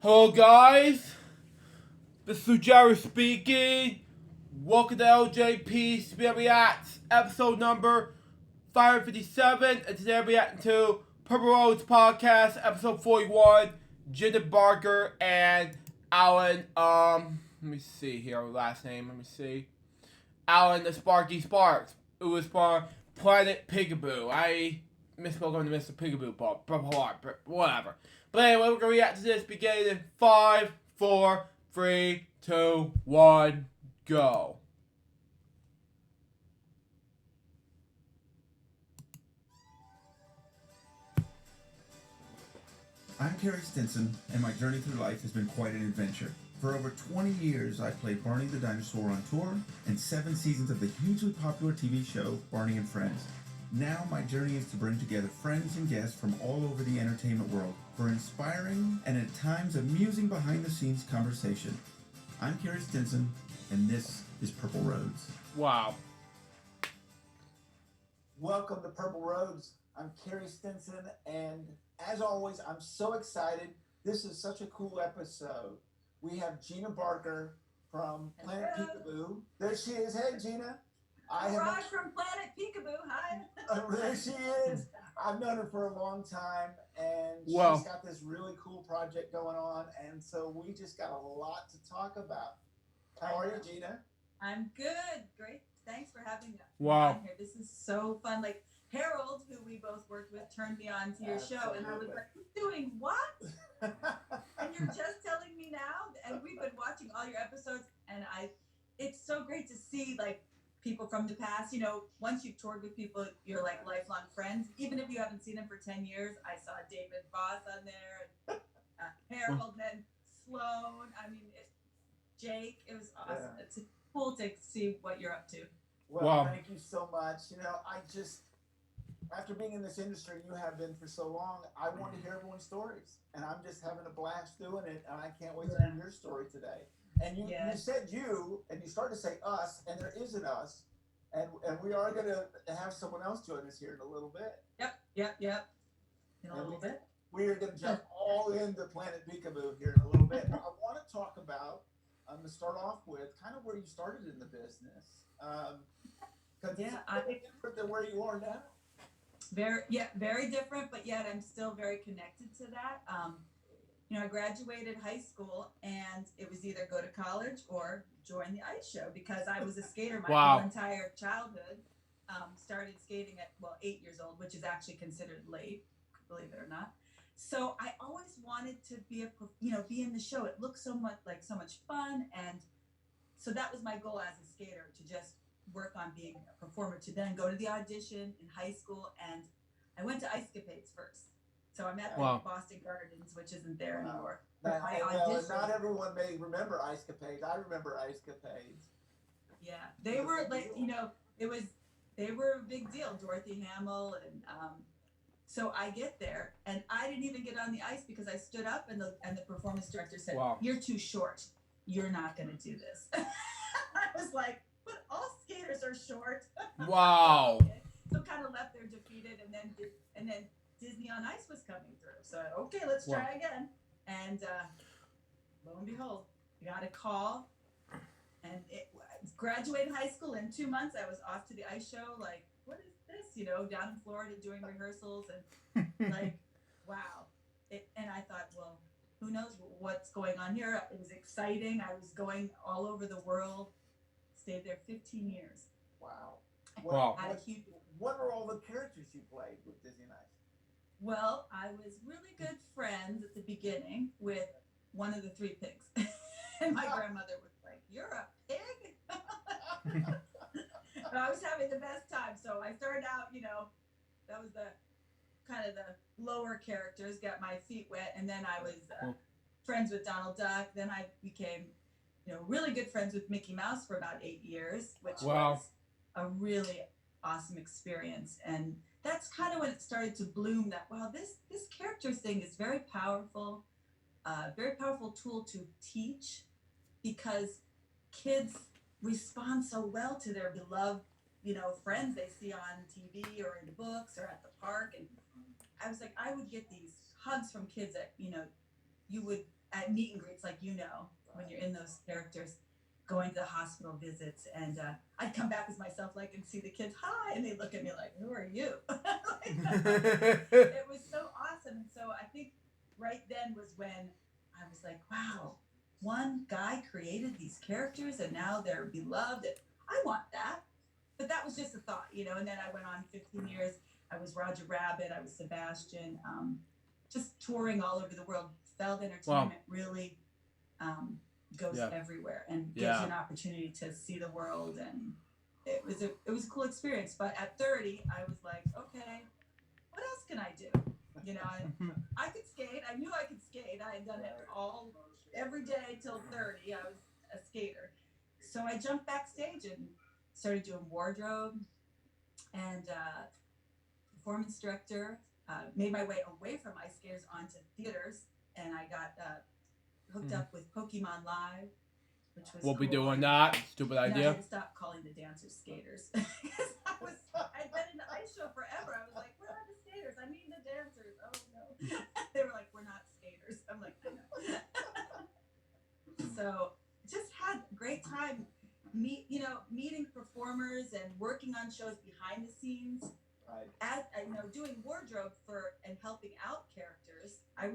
Hello guys, this is Jerry speaking. Welcome to LJPCBM Reacts, episode number 557, and today I'm reacting to Purple Roads Podcast, episode 41, Jenna Barker and Alan, let me see here, last name, Alan the Sparky Sparks. It was for Planet Peekaboo. I misspoke on the Mr. Peekaboo part, whatever. But anyway, we're gonna react to this beginning in 5, 4, 3, 2, 1, go. I'm Carrie Stinson, and my journey through life has been quite an adventure. For over 20 years, I played Barney the Dinosaur on tour and 7 seasons of the hugely popular TV show Barney and Friends. Now my journey is to bring together friends and guests from all over the entertainment world for inspiring and at times amusing behind-the-scenes conversation. I'm Carrie Stinson, and this is Purple Roads. Wow. Welcome to Purple Roads. I'm Carrie Stinson, and as always, I'm so excited. This is such a cool episode. We have Gina Barker from Planet Peekaboo. There she is. Hey, Gina. Raj from Planet Peekaboo. Hi. There she is. I've known her for a long time, and she's got this really cool project going on, and so we just got a lot to talk about. How are you, Gina? I'm good. Great. Thanks for having me Wow. on here. This is so fun. Like Harold, who we both worked with, turned me on to your show, and I was like, doing what? And you're just telling me now? And we've been watching all your episodes, and it's so great to see, like, people from the past. You know, once you've toured with people, you're like lifelong friends. Even if you haven't seen them for 10 years, I saw David Voss on there, and Harold, and then Sloan. I mean, Jake. It was awesome. Yeah. It's cool to see what you're up to. Well, thank you so much. You know, after being in this industry, you have been for so long, I want to hear everyone's stories. And I'm just having a blast doing it, and I can't wait to hear your story today. And you said and you started to say us, and there is an us. And we are going to have someone else join us here in a little bit. Yep. In a little bit. We are going to jump all into Planet Peekaboo here in a little bit. I want to talk about, to start off with, kind of where you started in the business. Because it's different than where you are now. Very different, but yet I'm still very connected to that. You know, I graduated high school, and it was either go to college or join the ice show because I was a skater my whole entire childhood. Started skating at 8 years old, which is actually considered late, believe it or not. So I always wanted to be be in the show. It looked so much fun, and so that was my goal as a skater, to just work on being a performer, to then go to the audition in high school. And I went to Ice Capades first. So I'm at the Boston Gardens, which isn't there anymore. Not everyone may remember Ice Capades. I remember Ice Capades. Yeah, they were like, they were a big deal. Dorothy Hamill, and so I get there, and I didn't even get on the ice because I stood up, and the performance director said, "You're too short. You're not going to do this." I was like, "But all skaters are short." Wow. So kind of left there defeated, and then Disney on Ice was coming through. So okay, let's try again. And lo and behold, I got a call, and graduated high school in 2 months. I was off to the ice show. Like, what is this? Down in Florida doing rehearsals, and like, wow. And I thought, well, who knows what's going on here? It was exciting. I was going all over the world. Stayed there 15 years. Wow. What are all the characters you played with Disney on Ice? Well, I was really good friends at the beginning with one of the 3 pigs. And my grandmother was like, "You're a pig?" But I was having the best time. So I started out, that was the kind of the lower characters, got my feet wet. And then I was friends with Donald Duck. Then I became, really good friends with Mickey Mouse for about 8 years, which was a really awesome experience. And that's kind of when it started to bloom that, this character thing is very powerful tool to teach, because kids respond so well to their beloved, friends they see on TV or in books or at the park. And I was like, I would get these hugs from kids that, you would at meet and greets, like, when you're in those characters, going to the hospital visits, and I'd come back as myself, like, and see the kids, hi, and they look at me like, who are you? It was so awesome. And so I think right then was when I was like, wow, one guy created these characters and now they're beloved. I want that. But that was just a thought, and then I went on 15 years. I was Roger Rabbit, I was Sebastian, just touring all over the world. Feld Entertainment really goes everywhere and gives you an opportunity to see the world, and it was a cool experience. But at 30, I was like, okay, what else can I do? I could skate. I knew I could skate. I had done it every day till 30. I was a skater. So I jumped backstage and started doing wardrobe and performance director. Made my way away from ice skaters onto theaters, and I got hooked up with Pokemon Live, which was We'll cool. be doing that. Stupid I idea. had to stop calling the dancers skaters because I'd been in the ice show forever. I was like, where are the skaters? I mean the dancers. Oh no. They were like, we're not skaters. I'm like, I know. So just had a great time meeting performers and working on shows behind the scenes. Right. As doing wardrobe and helping out characters, I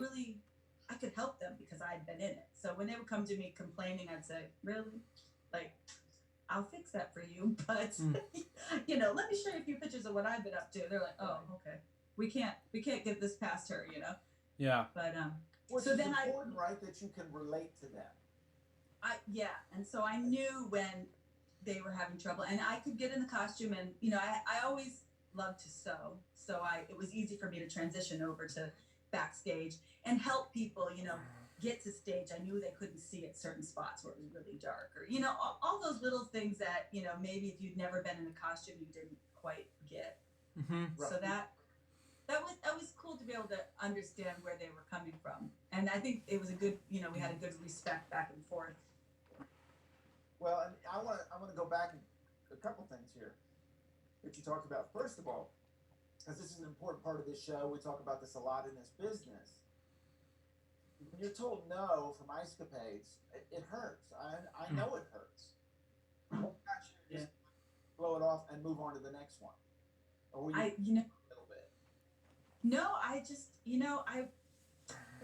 could help them because I'd been in it. So when they would come to me complaining, I'd say, really? Like, I'll fix that for you, but let me show you a few pictures of what I've been up to. They're like, oh, okay. We can't get this past her, Yeah. But Which so is then important, right? That you can relate to them. And so I knew when they were having trouble, and I could get in the costume, and I always loved to sew, so it was easy for me to transition over to backstage and help people, get to stage. I knew they couldn't see at certain spots where it was really dark, or all those little things that maybe if you'd never been in a costume you didn't quite get. So that was cool to be able to understand where they were coming from, and I think it was a good, we had a good respect back and forth. Well, and I want to go back a couple things here that you talked about. First of all, because this is an important part of this show, we talk about this a lot in this business. When you're told no from ice capades, it hurts. I know it hurts. Why not you just blow it off and move on to the next one? Or were you a little bit? No, I just I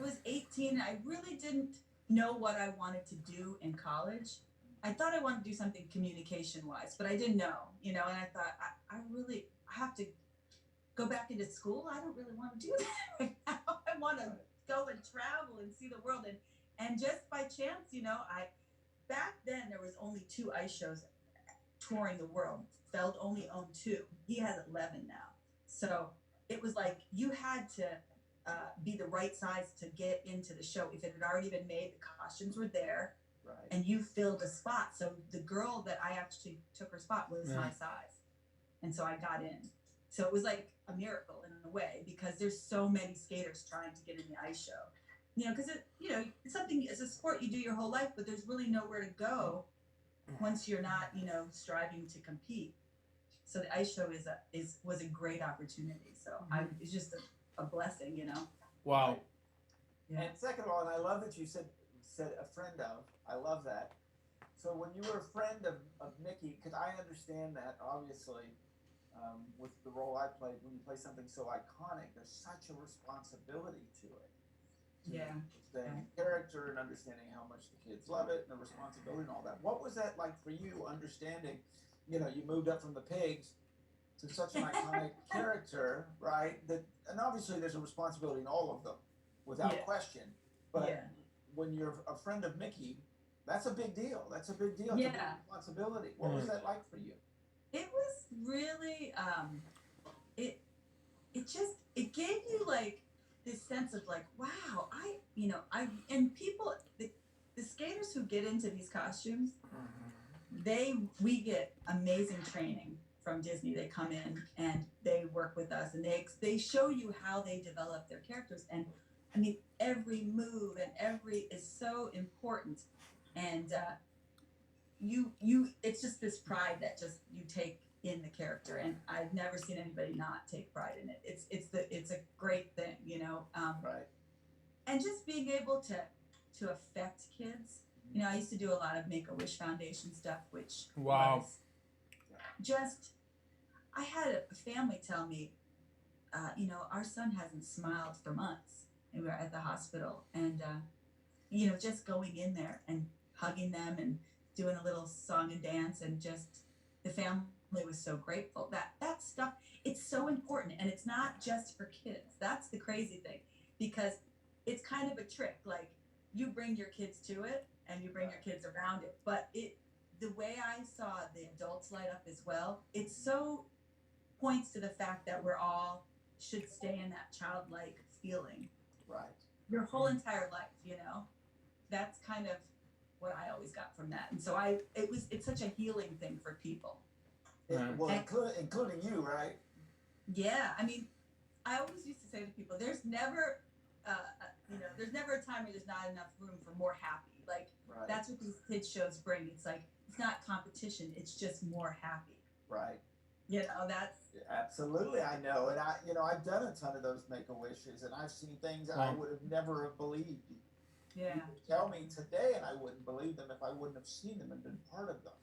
was 18. I really didn't know what I wanted to do in college. I thought I wanted to do something communication wise, but I didn't know, and I thought I really have to go back into school. I don't really want to do that right now. I want to go and travel and see the world. And just by chance, back then there was only 2 ice shows touring the world. Feld only owned 2. He has 11 now. So it was like you had to be the right size to get into the show. If it had already been made, the costumes were there. Right. And you filled a spot. So the girl that I actually took her spot was my size. And so I got in. So it was like a miracle in a way, because there's so many skaters trying to get in the ice show. Because it's something, it's a sport you do your whole life, but there's really nowhere to go once you're not, striving to compete. So the ice show was a great opportunity. So it's just a blessing, Wow. Right. Yeah. And second of all, and I love that you said a friend of. I love that. So when you were a friend of Mickey, because I understand that obviously with the role I played, when you play something so iconic, there's such a responsibility to it. Staying in character and understanding how much the kids love it and the responsibility and all that. What was that like for you, understanding, you moved up from the pigs to such an iconic character, right? And obviously there's a responsibility in all of them, without question. But when you're a friend of Mickey, that's a big deal. That's a big deal. It's a big responsibility. What was that like for you? It was really it gave you like this sense of like, wow, and people, the skaters who get into these costumes, we get amazing training from Disney. They come in and they work with us, and they show you how they develop their characters. And I mean, every move and is so important, and it's just this pride that just you take in the character, and I've never seen anybody not take pride in it. It's a great thing, Right. And just being able to to affect kids. You know, I used to do a lot of Make-A-Wish Foundation stuff, which Wow. was just, I had a family tell me, you know, our son hasn't smiled for months, and we were at the hospital, and you know, just going in there and hugging them and doing a little song and dance, and just the family was so grateful. That stuff, it's so important, and it's not just for kids. That's the crazy thing, because it's kind of a trick. Like, you bring your kids to it and you bring your kids around it, but the way I saw the adults light up as well, it so points to the fact that we're all should stay in that childlike feeling Right. your whole entire life, you know. That's kind of what I always got from that. And so it's such a healing thing for people. Well, And- including you, right? Yeah, I mean, I always used to say to people, there's never you know, there's never a time where there's not enough room for more happy. Like, Right. that's what these kids shows bring. It's like, it's not competition, it's just more happy. Right. You know, that's Absolutely, I know, and I've done a ton of those Make-A-Wishes, and I've seen things I Wow. would have never have believed. yeah. You could tell me today, and I wouldn't believe them if I wouldn't have seen them and been part of them.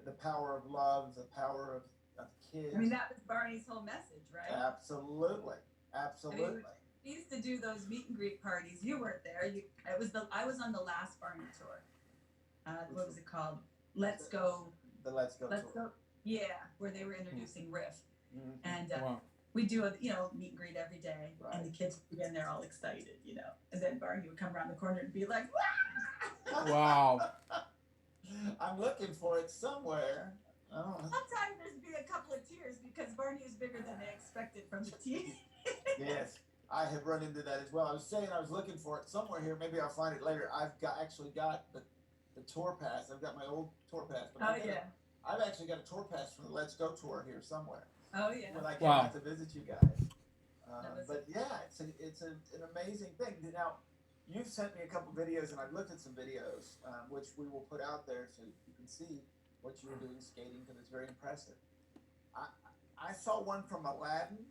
The power of love, the power of kids. I mean, that was Barney's whole message, right? Absolutely, absolutely. We used to do those meet and greet parties. You weren't there. I was on the last Barney tour. What was it called? Let's Go. The Let's Go Let's tour. Go. Yeah, where they were introducing Riff, Mhm. and Wow. we do a meet and greet every day, Right. and the kids would be in there all excited, you know, and then Barney would come around the corner and be like, "Wah!" Wow. I'm looking for it somewhere. Oh, Sometimes there'd be a couple of tears because Barney was bigger than they expected from the team. yes, I have run into that as well. I was saying I was looking for it somewhere here. Maybe I'll find it later. I've actually got the tour pass. I've got my old tour pass. But Oh yeah. I've actually got a tour pass from the Let's Go tour here somewhere Oh yeah. when I came Wow. out to visit you guys. was But yeah, it's an amazing thing. Now, you've sent me a couple videos, and I've looked at some videos, which we will put out there so you can see what you were doing skating, because it's very impressive. I saw one from Aladdin.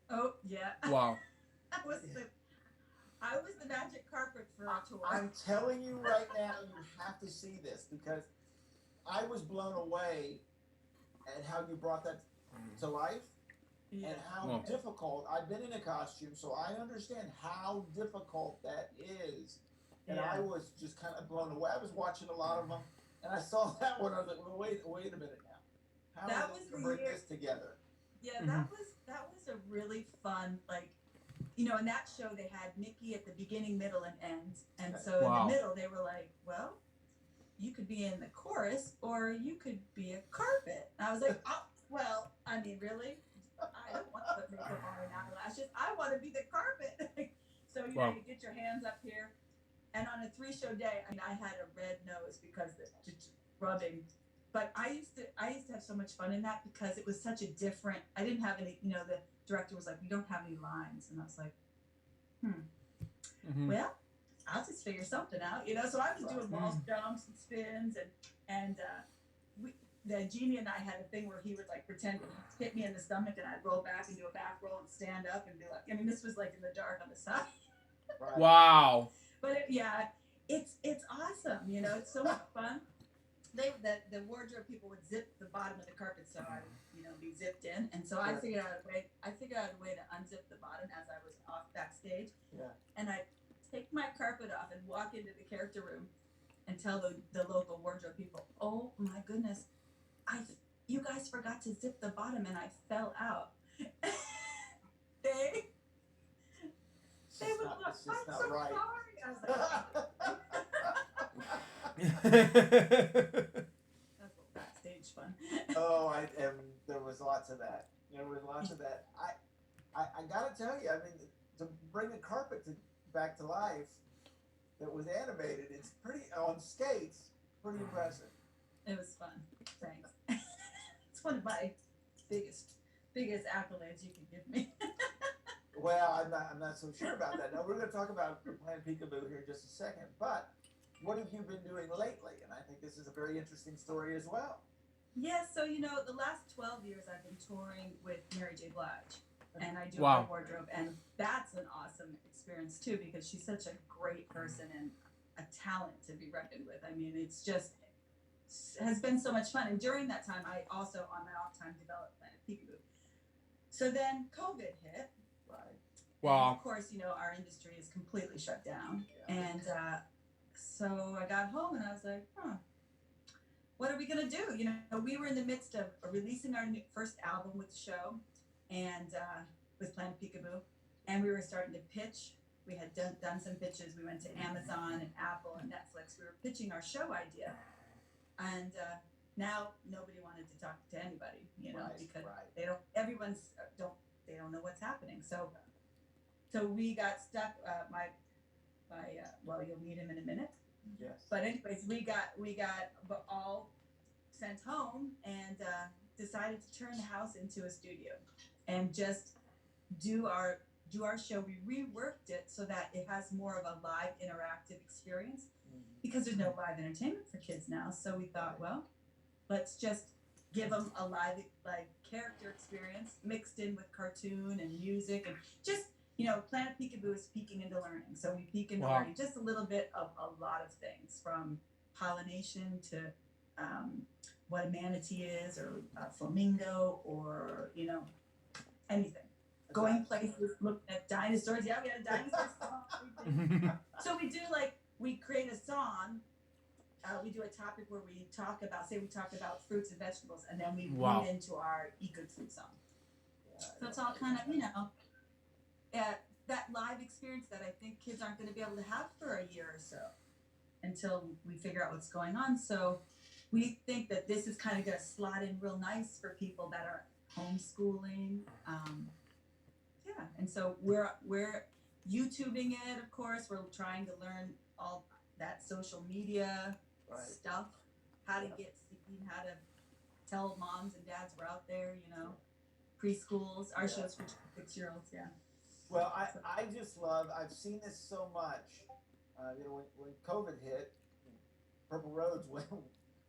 Oh yeah. Wow. I was the magic carpet for our tour. I'm telling you right now, you have to see this, because I was blown away at how you brought that to life. Yeah. And how Wow. difficult. I've been in a costume, so I understand how difficult that is. And Yeah. I was just kind of blown away. I was watching a lot of them, and I saw that one. I was like, well, wait a minute now. How That are they was going to the bring year- this together? Yeah, Mhm. that was a really fun, like, you know, in that show they had Mickey at the beginning, middle, and end, and so Wow. in the middle they were like, well, you could be in the chorus or you could be a carpet. And I was like, oh, well, I mean, really, I don't want to put makeup on and eyelashes. I want to be the carpet. So you Wow. know, you get your hands up here, and on a 3-show day, I mean, I had a red nose because the just rubbing. But I used to have so much fun in that because it was such a different. I didn't have any. You know, the director was like, "We don't have any lines," and I was like, Mhm. "Well, I'll just figure something out." You know, so I was doing wall jumps and spins, and the genie and I had a thing where he would like pretend to hit me in the stomach, and I'd roll back and do a back roll and stand up and be like, I mean, this was like in the dark on the side. Right. Wow. But it's awesome. You know, it's so much fun. The wardrobe people would zip the bottom of the carpet so I would, you know, be zipped in. And so I Sure. figured out a way to unzip the bottom as I was off backstage. Yeah. And I take my carpet off and walk into the character room and tell the local wardrobe people, "Oh my goodness, you guys forgot to zip the bottom and I fell out." they It's they just was not, like, it's just "I'm not so right. sorry." I was like, that's a backstage fun. And there was lots of that. There was lots of that. I gotta tell you, I mean, to bring a carpet back to life that was animated, it's pretty on skates, pretty impressive. It was fun. Thanks. It's one of my biggest accolades you can give me. Well, I'm not so sure about that. Now we're going to talk about Plan Peekaboo here in just a second. But what have you been doing lately? And I think this is a very interesting story as well. Yeah, so you know, the last 12 years I've been touring with Mary J. Blige. and I do Wow. her wardrobe, and that's an awesome experience too because she's such a great person and a talent to be reckoned with. I mean, it's just has been so much fun. And during that time, I also on my off time developed Planet Peekaboo. So then COVID hit. Right. Wow. And of course, our industry is completely shut down. Yeah. And so I got home and I was like, what are we going to do? We were in the midst of releasing our first album with the show and with Planet Peekaboo. And we were starting to pitch. We had done some pitches. We went to Amazon and Apple and Netflix. We were pitching our show idea. And now nobody wanted to talk to anybody, because they don't. They don't know what's happening. So we got stuck. Well, you'll meet him in a minute. Yes. But anyways, we got all sent home and decided to turn the house into a studio and just do our show. We reworked it so that it has more of a live interactive experience because there's no live entertainment for kids now. So we thought, well, let's just give them a live character experience mixed in with cartoon and music and just Planet Peekaboo is peeking into learning. So we peek into learning just a little bit of a lot of things from pollination to what a manatee is or a flamingo or anything. Going places, looking at dinosaurs. Yeah, we had a dinosaur song. So we do we create a song. We do a topic where we talk about fruits and vegetables, and then we lead into our Eat Good Food song. So it's all kind of that live experience that I think kids aren't going to be able to have for a year or so until we figure out what's going on. So we think that this is kind of going to slot in real nice for people that are homeschooling. And so we're YouTubing it, of course. We're trying to learn all that social media stuff, how to get seen, how to tell moms and dads we're out there, preschools. Our show's for 6-year-olds, Well, I just love. I've seen this so much. When COVID hit, Purple Roads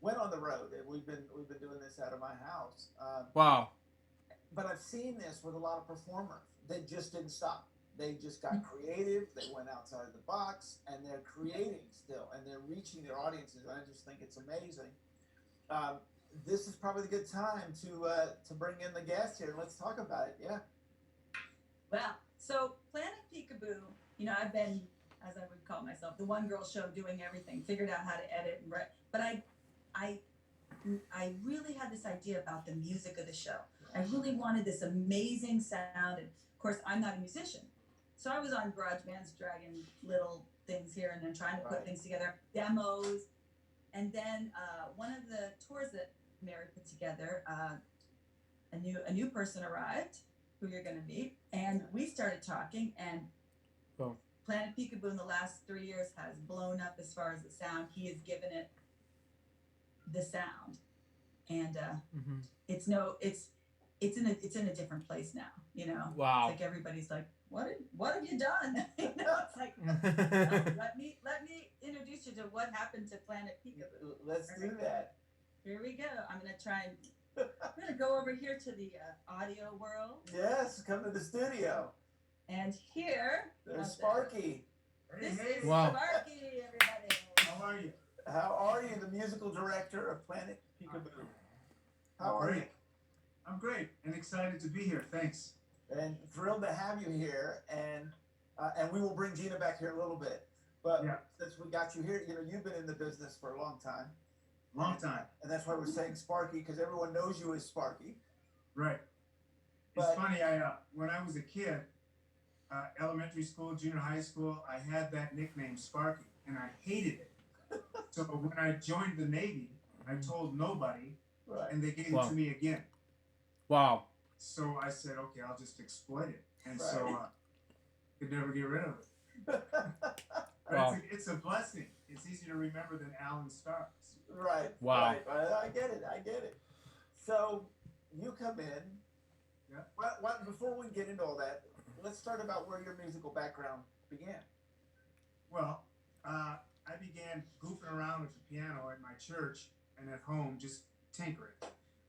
went on the road. We've been doing this out of my house. Wow. But I've seen this with a lot of performers. They just didn't stop. They just got creative. They went outside of the box, and they're creating still, and they're reaching their audiences. I just think it's amazing. This is probably the good time to bring in the guest here. Let's talk about it. Yeah. Well, so Planet Peekaboo, I've been, as I would call myself, the one girl show doing everything, figured out how to edit and write. But I really had this idea about the music of the show. I really wanted this amazing sound. And of course, I'm not a musician. So I was on GarageBand's dragging little things here and then trying to put things together, demos. And then one of the tours that Mary put together, a new person arrived who you're going to meet. And we started talking, and Planet Peekaboo in the last 3 years has blown up as far as the sound. He has given it the sound. And it's in a different place now, Wow. It's like everybody's like, what have you done? It's like, let me introduce you to what happened to Planet Peekaboo. Let's do that. Here we go. I'm gonna go over here to the audio world. Yes, come to the studio. And here, there's Sparky. This is Wow. Sparky, everybody. How are you? How are you, the musical director of Planet Peekaboo? How are you? I'm great and excited to be here. Thanks. And thrilled to have you here. And we will bring Gina back here a little bit. But since we got you here, you've been in the business for a long time. Long time. And that's why we're saying Sparky, because everyone knows you as Sparky. Right. It's funny, when I was a kid, elementary school, junior high school, I had that nickname Sparky, and I hated it. So when I joined the Navy, I told nobody, and they gave it to me again. Wow. So I said, okay, I'll just exploit it. And so could never get rid of it. Wow. It's a blessing. It's easier to remember than Alan Starks. Right. Wow. Right. I get it. So you come in. Yeah. Well, before we get into all that, let's start about where your musical background began. Well, I began goofing around with the piano at my church and at home, just tinkering.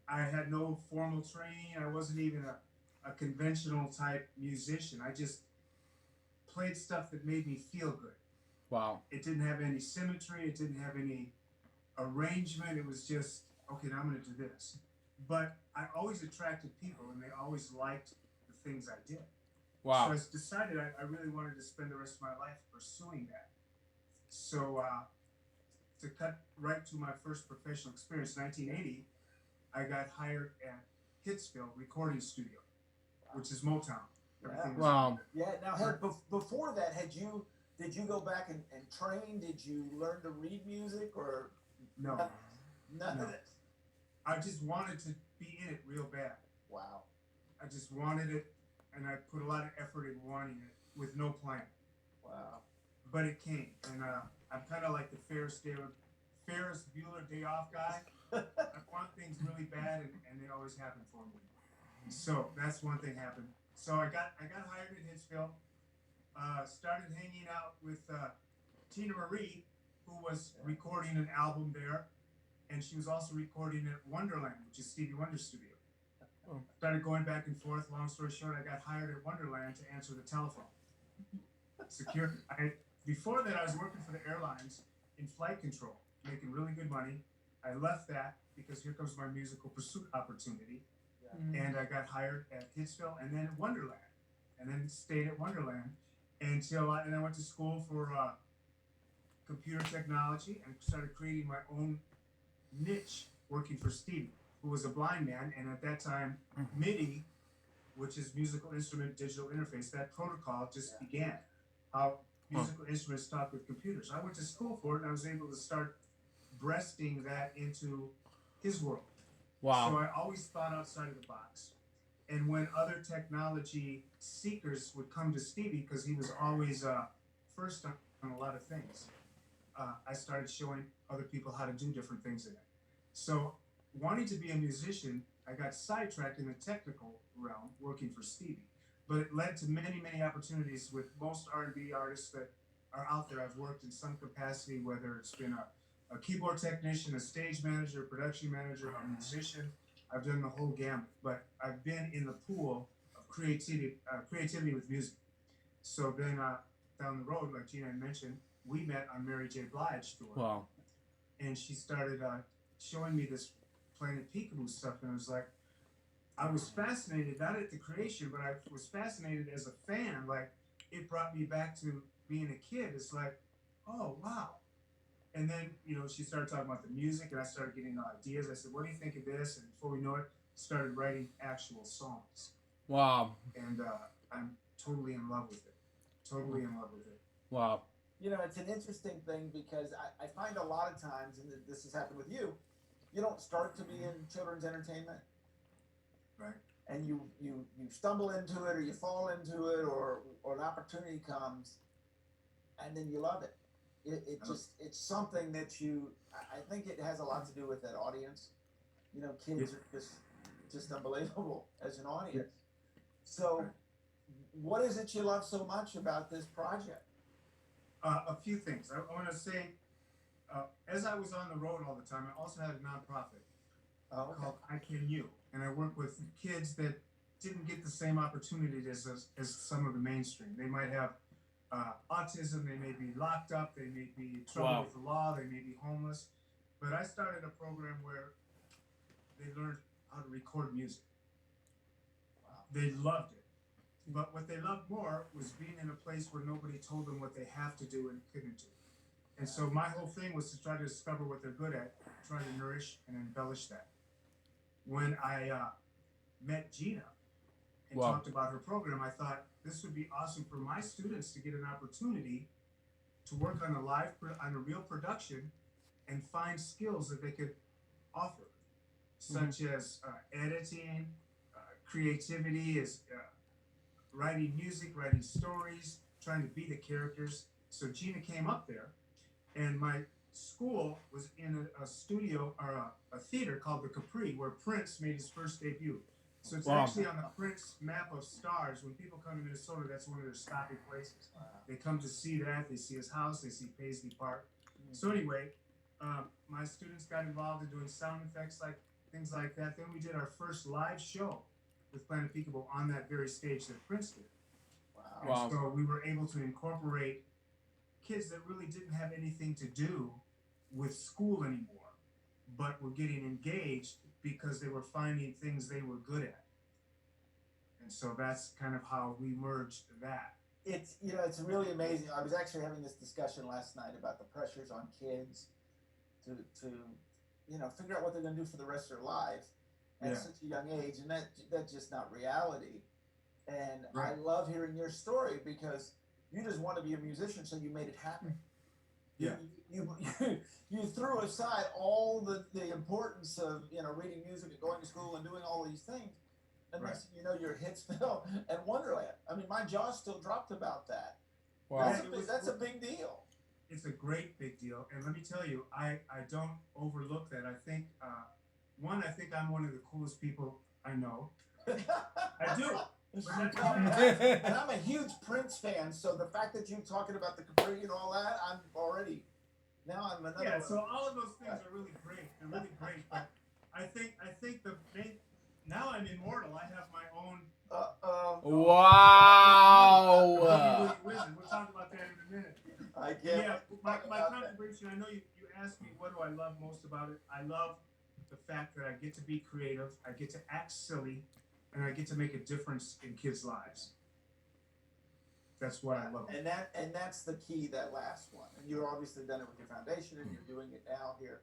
I had no formal training. I wasn't even a conventional type musician. I just played stuff that made me feel good. Wow. It didn't have any symmetry. It didn't have any arrangement. It was just, okay, now I'm going to do this. But I always attracted people, and they always liked the things I did. Wow. So I decided I really wanted to spend the rest of my life pursuing that. So to cut right to my first professional experience, 1980, I got hired at Hitsville Recording Studio, which is Motown. Everything was Wow. Yeah. Now, before that, did you go back and train? Did you learn to read music or No, none No. of this? I just wanted to be in it real bad. Wow. I just wanted it, and I put a lot of effort in wanting it with no plan. Wow. But it came, and I'm kind of like the Ferris Bueller day off guy. I want things really bad, and they always happen for me. So that's one thing happened. So I got hired at Hitsville. Started hanging out with Tina Marie, who was recording an album there, and she was also recording at Wonderland, which is Stevie Wonder's studio. Started going back and forth. Long story short, I got hired at Wonderland to answer the telephone. Before that, I was working for the airlines in flight control, making really good money. I left that because here comes my musical pursuit opportunity, and I got hired at Hitsville and then at Wonderland, and then stayed at Wonderland until I went to school for computer technology and started creating my own niche, working for Stevie, who was a blind man, and at that time, MIDI, which is musical instrument digital interface, that protocol just began. How musical instruments talk with computers. I went to school for it, and I was able to start breasting that into his world. Wow. So I always thought outside of the box. And when other technology seekers would come to Stevie, because he was always first on a lot of things, I started showing other people how to do different things in it. So wanting to be a musician, I got sidetracked in the technical realm working for Stevie. But it led to many, many opportunities with most R&B artists that are out there. I've worked in some capacity, whether it's been a keyboard technician, a stage manager, a production manager, a musician. I've done the whole gamut, but I've been in the pool of creativity with music. So then down the road, like Gina had mentioned, we met on Mary J. Blige tour. Wow. And she started showing me this Planet Peekaboo stuff, and I was like, I was fascinated, not at the creation, but I was fascinated as a fan. Like, it brought me back to being a kid. It's like, oh, wow. And then, she started talking about the music, and I started getting ideas. I said, what do you think of this? And before we know it, started writing actual songs. Wow. And I'm totally in love with it. Totally in love with it. Wow. It's an interesting thing because I find a lot of times, and this has happened with you, you don't start to be in children's entertainment. Right. And you stumble into it, or you fall into it, or an opportunity comes, and then you love it. It's something that I think it has a lot to do with that audience. Kids are just unbelievable as an audience. So, what is it you love so much about this project? A few things. I want to say, as I was on the road all the time, I also had a nonprofit called I Can You, and I work with kids that didn't get the same opportunity as some of the mainstream. They might have autism, they may be locked up, they may be in trouble with the law, they may be homeless. But I started a program where they learned how to record music. Wow. They loved it. But what they loved more was being in a place where nobody told them what they have to do and couldn't do. And so my whole thing was to try to discover what they're good at, try to nourish and embellish that. When I met Gina and talked about her program, I thought this would be awesome for my students to get an opportunity to work on a real production and find skills that they could offer, such as editing, creativity, writing music, writing stories, trying to be the characters. So Gina came up there, and my school was in a studio or a theater called the Capri, where Prince made his first debut. So it's actually on the Prince map of stars. When people come to Minnesota, that's one of their stopping places. They come to see that. They see his house. They see Paisley Park. So anyway, my students got involved in doing sound effects, things like that. Then we did our first live show with Planet Peekaboo on that very stage that Prince did. Wow. And so we were able to incorporate kids that really didn't have anything to do with school anymore, but were getting engaged because they were finding things they were good at. And so that's kind of how we merged that. It's it's really amazing. I was actually having this discussion last night about the pressures on kids to figure out what they're going to do for the rest of their lives at such a young age, and that's just not reality. And I love hearing your story because you just want to be a musician, so you made it happen. Yeah. You threw aside all the importance of reading music and going to school and doing all these things. And next thing you know, you're Hitsville and Wonderland. I mean, my jaw still dropped about that. Wow. That's a big deal. It's a great big deal. And let me tell you, I don't overlook that. I think, I think I'm one of the coolest people I know. I do. And I'm a huge Prince fan, so the fact that you're talking about the Capri and all that, I'm already, now I'm another one. So all of those things are really great. They're really great. But I think the main, now I'm immortal. I have my own. Wow. We'll talk about that in a minute. I can't. Yeah, my contribution, I know you asked me what do I love most about it. I love the fact that I get to be creative, I get to act silly, and I get to make a difference in kids' lives. That's what I love. And that's the key, that last one. And you've obviously done it with your foundation, and you're doing it now here,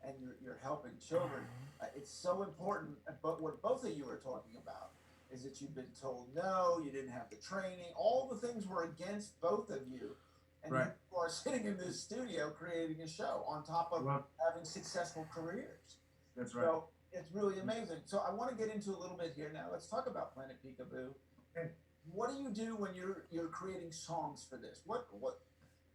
and you're helping children. It's so important. But what both of you are talking about is that you've been told no, you didn't have the training, all the things were against both of you. And you are sitting in this studio creating a show on top of having successful careers. That's right. So it's really amazing. So I want to get into a little bit here now. Let's talk about Planet Peekaboo. Okay. What do you do when you're creating songs for this? What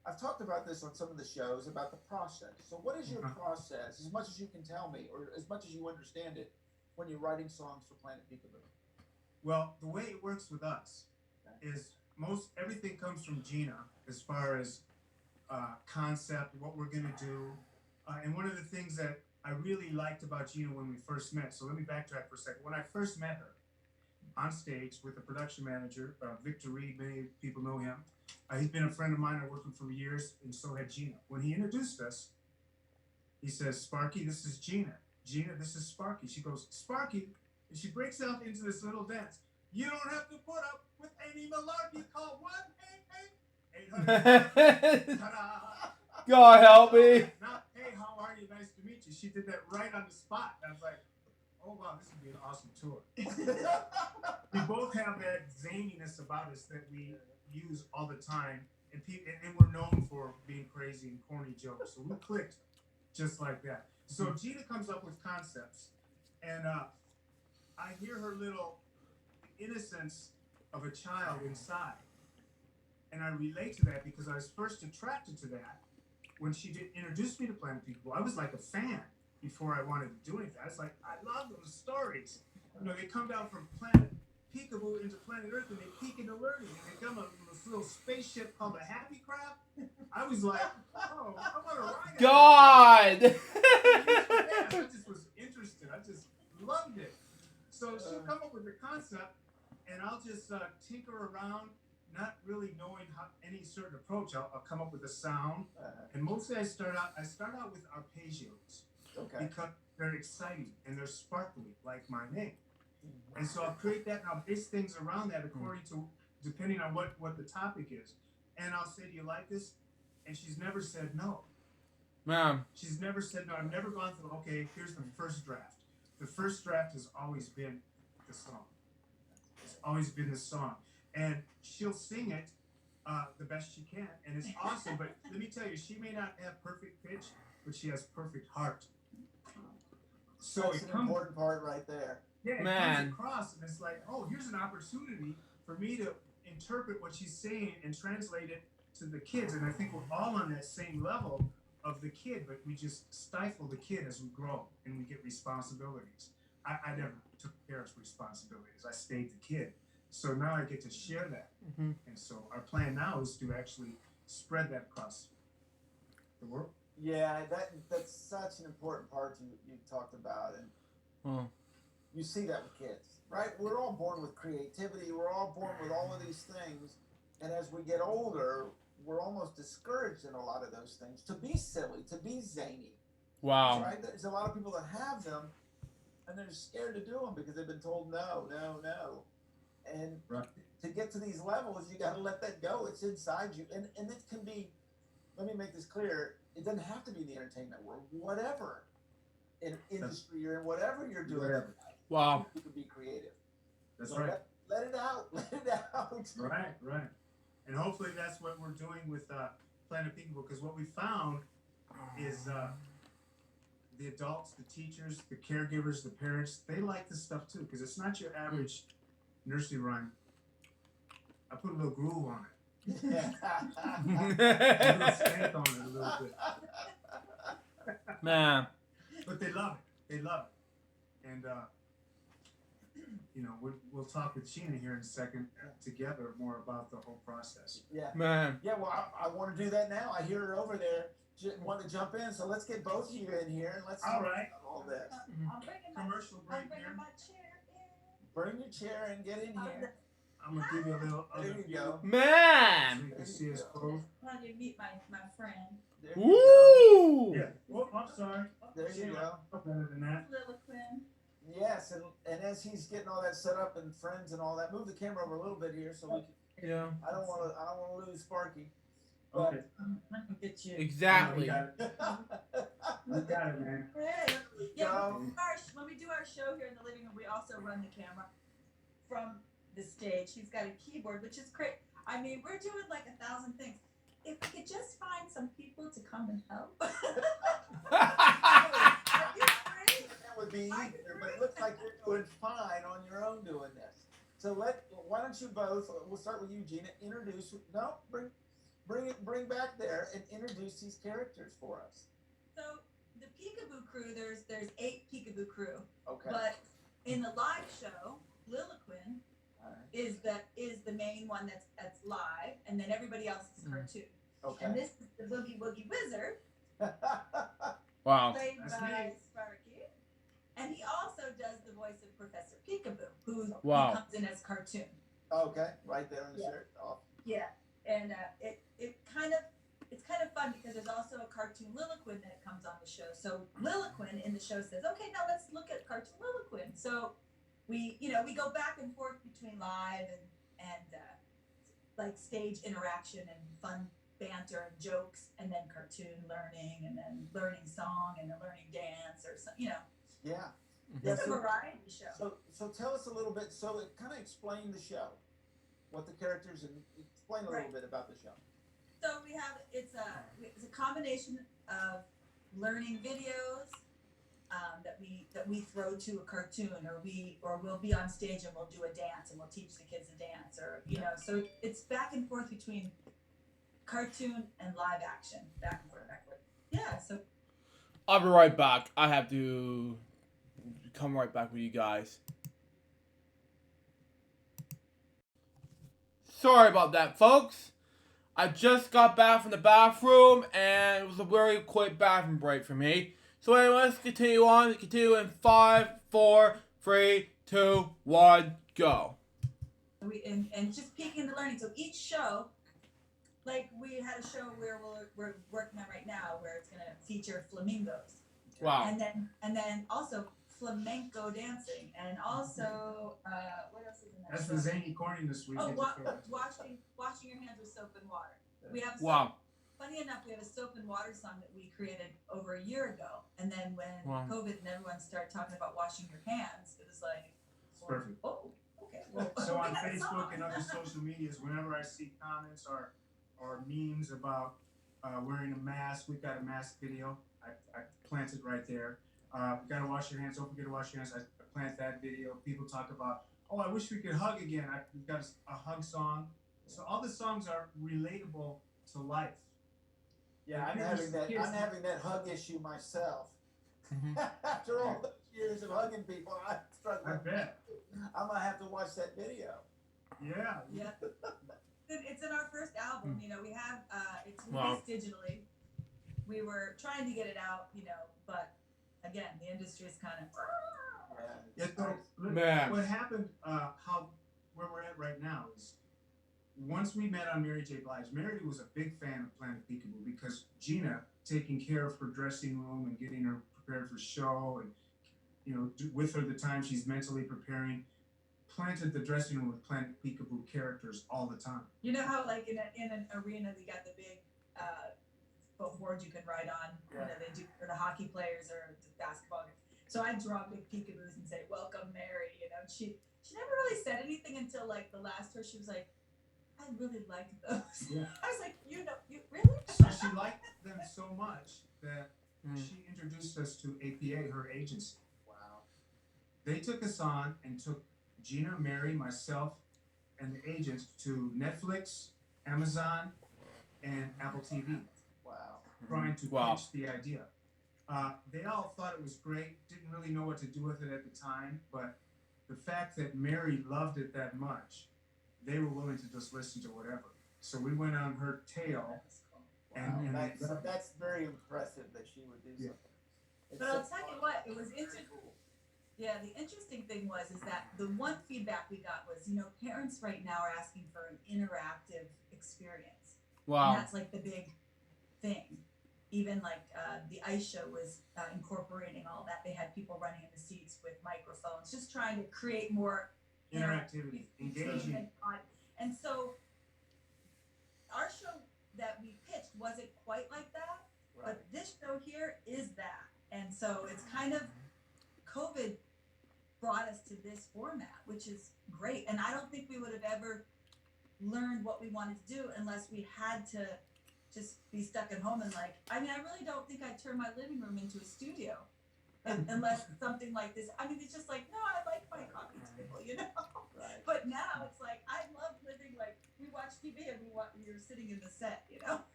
I've talked about this on some of the shows about the process. So what is your process, as much as you can tell me, or as much as you understand it, when you're writing songs for Planet Peekaboo? Well, the way it works with us is everything comes from Gina as far as concept, what we're gonna do, and one of the things that I really liked about Gina when we first met. So let me backtrack for a second. When I first met her on stage with the production manager, Victor Reed, many people know him. He's been a friend of mine. I worked with him for years, and so had Gina. When he introduced us, he says, "Sparky, this is Gina. Gina, this is Sparky." She goes, "Sparky," and she breaks out into this little dance. "You don't have to put up with any malarkey. Call 1-800." God help me. Not, "Hey, how are you? Nice to meet you." She did that right on the spot. I was like, oh wow, this would be an awesome tour. We both have that zaniness about us that we use all the time, and we're known for being crazy and corny jokes. So we clicked just like that. So Gina comes up with concepts, and I hear her little innocence of a child inside, and I relate to that because I was first attracted to that when she introduce me to Planet Peekaboo. I was like a fan before I wanted to do anything. I was like, I love those stories. They come down from Planet Peekaboo into Planet Earth, and they peek into learning, and they come up with this little spaceship called a Happy Craft. I was like, oh, I want to ride it. God! I just was interested. I just loved it. So she'll come up with the concept, and I'll just tinker around, not really knowing any certain approach. I'll come up with a sound, and mostly I start out with arpeggios. Okay. Because they're exciting and they're sparkly, like my name. And so I'll create that, and I'll base things around that according to, depending on what the topic is. And I'll say, "Do you like this?" And she's never said no. Man. She's never said no. I've never gone through, okay, here's the first draft. The first draft has always been the song. It's always been the song. And she'll sing it the best she can, and it's awesome. But let me tell you, she may not have perfect pitch, but she has perfect heart. So that's an important part right there. Yeah, it comes across, and it's like, oh, here's an opportunity for me to interpret what she's saying and translate it to the kids. And I think we're all on that same level of the kid, but we just stifle the kid as we grow and we get responsibilities. I never took care of responsibilities. I stayed the kid. So now I get to share that. And so our plan now is to actually spread that across the world. Yeah, that's such an important part you talked about, and you see that with kids. right? We're all born with creativity. We're all born with all of these things. And as we get older, we're almost discouraged in a lot of those things to be silly, to be zany. Wow. Right? There's a lot of people that have them and they're scared to do them because they've been told no, no, no. And to get to these levels, you got to let that go. It's inside you. And it can be, let me make this clear, it doesn't have to be the entertainment world. Whatever industry you're in, whatever you're doing, Wow. you can be creative. That's So right. Let it out. Let it out. Right. And hopefully that's what we're doing with Planet Peekaboo, because what we found is the adults, the teachers, the caregivers, the parents, they like this stuff too, because it's not your average nursery rhyme. I put a little groove on it. A little stank on it a little bit. Man. But they love it. They love it. And, you know, we'll talk with Sheena here in a second together more about the whole process. Yeah. Man. Yeah, well, I want to do that now. I hear her over there. Want to jump in, so let's get both of you in here and let's All talk right. about all this. I'm bringing my, Commercial break I'm bringing here. my chair in. Bring your chair and get in here. I'm going to give you a little There other you view go. so Man. you can see us both. How do you meet my friend? There you go. Woo. Yeah. Oh, I'm sorry. There you go. Better than that. Liliquin. Yes, and as he's getting all that set up and friends and all that, move the camera over a little bit here so we can. Yeah. I don't want to lose Sparky. Okay. Let me get you. Exactly. We got it. We got it, man. Hey, yeah, Um, when we do our show here in the living room, we also run the camera from the stage. He's got a keyboard, which is great. I mean, we're doing like 1,000 things. If we could just find some people to come and help. Are you free? That would be easier, but it looks like you're doing fine on your own doing this. So why don't you both? We'll start with you, Gina. Introduce. No, bring back there and introduce these characters for us. So the Peekaboo crew, there's 8 Peekaboo crew, Okay. but in the live show, Liliquin All right. is the main one that's live, and then everybody else is cartoon. Okay. And this is the Boogie Woogie Wizard, Wow. played That's by me. Sparky, and he also does the voice of Professor Peekaboo, who Wow. comes in as cartoon. Okay, right there in the Yeah. shirt. Oh. Yeah, and it's kind of fun because there's also a cartoon Liliquin that comes on the show. So Liliquin in the show says, "Okay, now let's look at cartoon Liliquin." So we go back and forth between live and like stage interaction and fun banter and jokes, and then cartoon learning, and then learning song, and then learning dance, or some, Yeah. it's Yeah, a so- variety show. So tell us a little bit. So it kind of explain the show, what the characters, and explain a little Right. bit about the show. So we have it's a combination of learning videos that we throw to a cartoon, or we'll be on stage and we'll do a dance and we'll teach the kids a dance, or so it's back and forth between cartoon and live action, back and forth. Yeah, so I'll be right back. I have to come right back with you guys. Sorry about that, folks. I just got back from the bathroom, and it was a very quick bathroom break for me. So anyway, let's continue on. Continue in 5, 4, 3, 2, 1, go. and just peeking into learning. So each show, like we had a show where we're working on right now, where it's gonna feature flamingos. Wow. And then also flamenco dancing, and also what else is in that That's show? the zany corniness we Oh, get to washing your hands with soap and water. We have Wow. Funny enough, we have a soap and water song that we created over a year ago, and then when Wow. COVID and everyone started talking about washing your hands, it was like, It's perfect. oh, okay. Well, So we on got a Facebook song. and other social medias, whenever I see comments or memes about wearing a mask, we've got a mask video. I planted right there. We gotta wash your hands. Don't forget to wash your hands. I plant that video. People talk about, oh, I wish we could hug again. We've got a hug song. So all the songs are relatable to life. Yeah, I'm having that hug issue myself. Mhm. After all those years of hugging people, I'm I struggling. bet. I'm gonna have to watch that video. Yeah. Yeah. It's in our first album, we have it's Wow. released digitally. We were trying to get it out, but again, the industry is kind of Yeah. So Man. what happened? Where we're at right now is once we met on Mary J. Blige. Mary was a big fan of Planet Peekaboo because Gina taking care of her dressing room and getting her prepared for show, and with her the time she's mentally preparing, planted the dressing room with Planet Peekaboo characters all the time. You know how like in an arena they got the big board you can ride on. Yeah. They do for the hockey players or the basketball. So I draw big peekaboos and say, "Welcome, Mary." She never really said anything until like the last tour. She was like, "I really like those." Yeah. I was like, "You really?" So she liked them so much that she introduced us to APA, her agency. Wow. They took us on and took Gina, Mary, myself, and the agent to Netflix, Amazon, and Apple TV. Wow. Trying to Wow. pitch the idea. They all thought it was great, didn't really know what to do with it at the time, but the fact that Mary loved it that much, they were willing to just listen to whatever. So we went on her tail. Wow. And That's very impressive that she would do Yeah. something. But I'll tell you what, it was interesting. Yeah, the interesting thing was that the one feedback we got was, parents right now are asking for an interactive experience. Wow. And that's like the big thing. Even like the ice show was incorporating all that. They had people running in the seats with microphones, just trying to create more interactivity, engaging. And so our show that we pitched wasn't quite like that, Right. but this show here is that. And so it's kind of COVID brought us to this format, which is great. And I don't think we would have ever learned what we wanted to do unless we had to just be stuck at home and I really don't think I'd turn my living room into a studio unless something like this. It's just like, no, I like my coffee table, Right. But now it's like, I love living we watch TV and you're sitting in the set,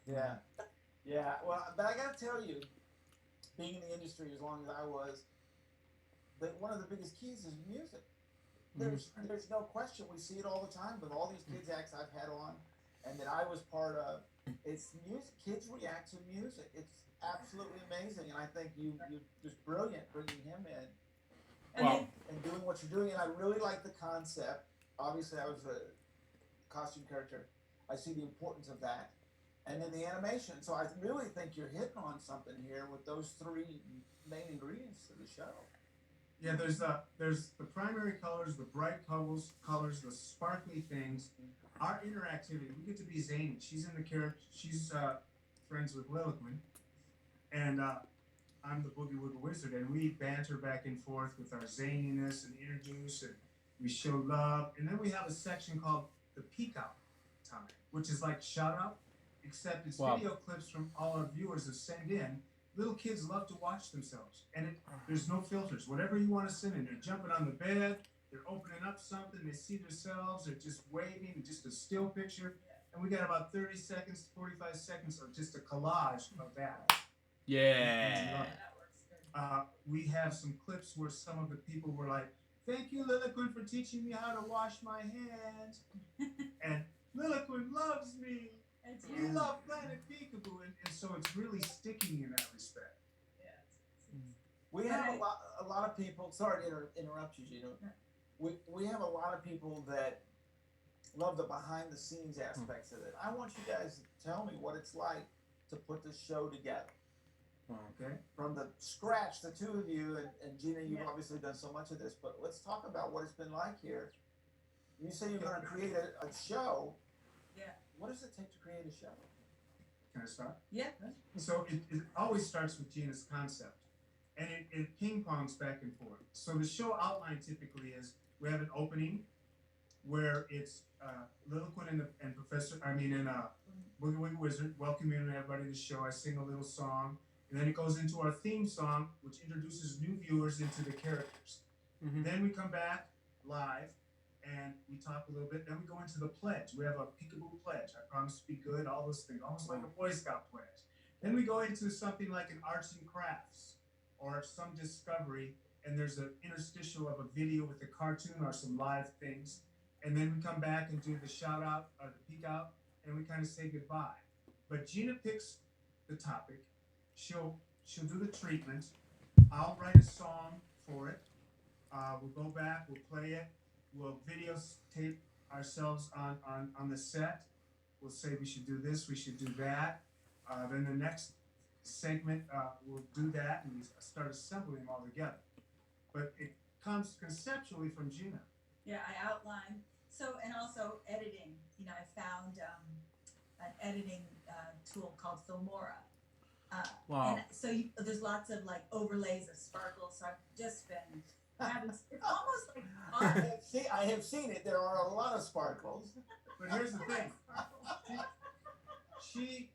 Yeah. Yeah. Well, but I got to tell you, being in the industry as long as I was, that one of the biggest keys is music. There's no question. We see it all the time with all these kids acts I've had on and that I was part of. It's music. Kids react to music. It's absolutely amazing. And I think you're just brilliant bringing him in Wow. and doing what you're doing. And I really like the concept. Obviously, I was a costume character. I see the importance of that. And then the animation. So I really think you're hitting on something here with those three main ingredients to the show. Yeah, there's the primary colors, the bright colors, the sparkly things. Our interactivity, we get to be zany. She's in the character. She's friends with Liliquin, and I'm the Boogie Woogie Wizard, and we banter back and forth with our zaniness and introduce, and we show love. And then we have a section called the Peek Out time, which is like shout out, except it's Wow. video clips from all our viewers that send in. Little kids love to watch themselves, and there's no filters. Whatever you want to send in, they're jumping on the bed, they're opening up something, they see themselves, they're just waving, just a still picture, and we got about 30 seconds to 45 seconds of just a collage of that. Yeah. We have some clips where some of the people were like, "Thank you, Liliquin, for teaching me how to wash my hands," and Liliquin loves me. We love Planet Peekaboo, and so it's really sticking in that respect. We have a lot of people. Sorry to interrupt you, Gino. We have a lot of people that love the behind the scenes aspects of it. I want you guys to tell me what it's like to put this show together. Okay. From the scratch, the two of you, and Gina, you've obviously done so much of this, but let's talk about what it's been like here. You say you're going to create a show. Yeah. What does it take to create a show? Can I start? Yeah. So it always starts with Gina's concept, and it ping pongs back and forth. So the show outline typically is we have an opening where it's Liliquin and Boogie Woogie Wizard welcoming everybody to the show. I sing a little song, and then it goes into our theme song, which introduces new viewers into the characters. Mm-hmm. Then we come back live, and we talk a little bit. Then we go into the pledge. We have a Peekaboo pledge. I promise to be good, all those things, almost like a Boy Scout pledge. Then we go into something like an arts and crafts or some discovery, and there's an interstitial of a video with a cartoon or some live things. And then we come back and do the shout out or the peek out, and we kind of say goodbye. But Gina picks the topic. She'll do the treatment. I'll write a song for it. We'll go back, we'll play it, we'll videotape ourselves on the set. We'll say we should do this, we should do that. Then the next segment, we'll do that and we start assembling them all together. But it comes conceptually from Gina. Yeah, I outline. So, and also editing. You know, I found an editing tool called Filmora. Wow. And so there's lots of like overlays of sparkles. So I've just been having, it's almost like I have seen it. There are a lot of sparkles. But here's the thing. She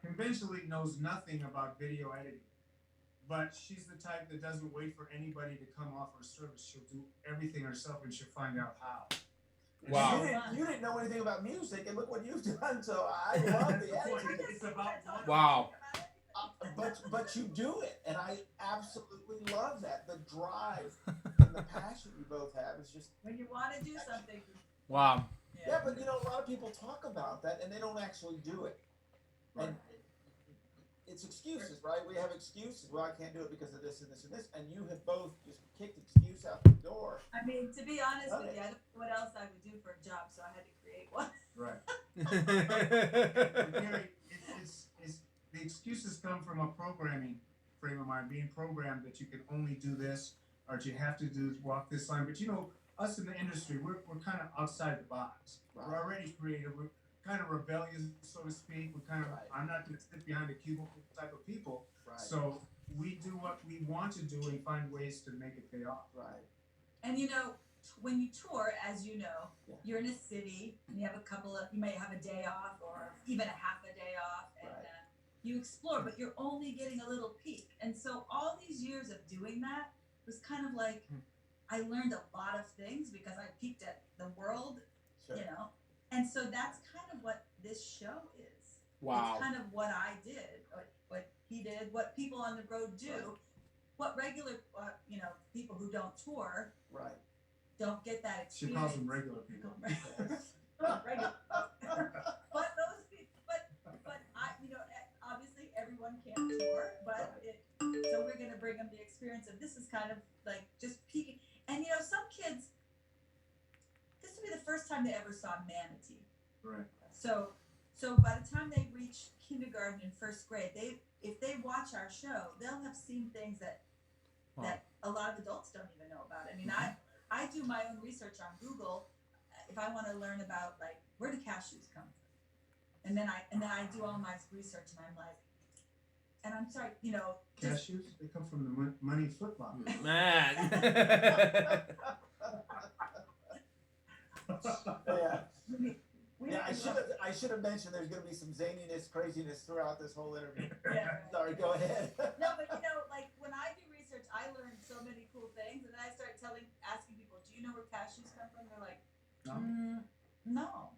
conventionally knows nothing about video editing. But she's the type that doesn't wait for anybody to come off her service. She'll do everything herself and she'll find out how. And Wow. You didn't know anything about music, and look what you've done. So I love the editing. It's about Wow. But you do it, and I absolutely love that. The drive and the passion you both have is just when you want to do something. Wow. yeah. But you know, a lot of people talk about that, and they don't actually do it. And it's excuses, right? We have excuses. Well, I can't do it because of this and this and this. And you have both just kicked excuse out the door. I mean, to be honest with you, I don't know what else I would do for a job, so I had to create one. right. Gary, it's the excuses come from a programming frame of mind, being programmed that you can only do this or that you have to do walk this line. But you know, us in the industry, we're kind of outside the box. Right. We're already creative. We're kind of rebellious, so to speak. We're kind of I'm not going to sit behind a cubicle type of people. Right. So we do what we want to do and find ways to make it pay off. Right. And you know, when you tour, as you know, Yeah. you're in a city and you have you may have a day off or even a half a day off, and Right. You explore, but you're only getting a little peek. And so all these years of doing that was kind of like I learned a lot of things because I peeked at the world, Sure. you know. And so that's kind of what this show is. Wow. It's kind of what I did, what he did, what people on the road do, Right. what regular, people who don't tour Right. don't get that She experience. calls them regular people. Regular. But those people, but obviously everyone can't tour, but so we're gonna bring them the experience of this is kind of like just peeking. And some kids, this will be the first time they ever saw Manatee. Right. So by the time they reach kindergarten and first grade, if they watch our show, they'll have seen things that a lot of adults don't even know about. I mean, I do my own research on Google if I want to learn about like where do cashews come from, and then I do all my research and I'm like, and I'm sorry, just, Cashews, they come from the money footlocker. Man. Yeah. we Yeah, don't I should have mentioned there's going to be some zaniness, craziness throughout this whole interview. Yeah. Sorry, go ahead. No, but like when I do research, I learn so many cool things, and then I start asking people, "Do you know where cashews come from?" They're like, "No."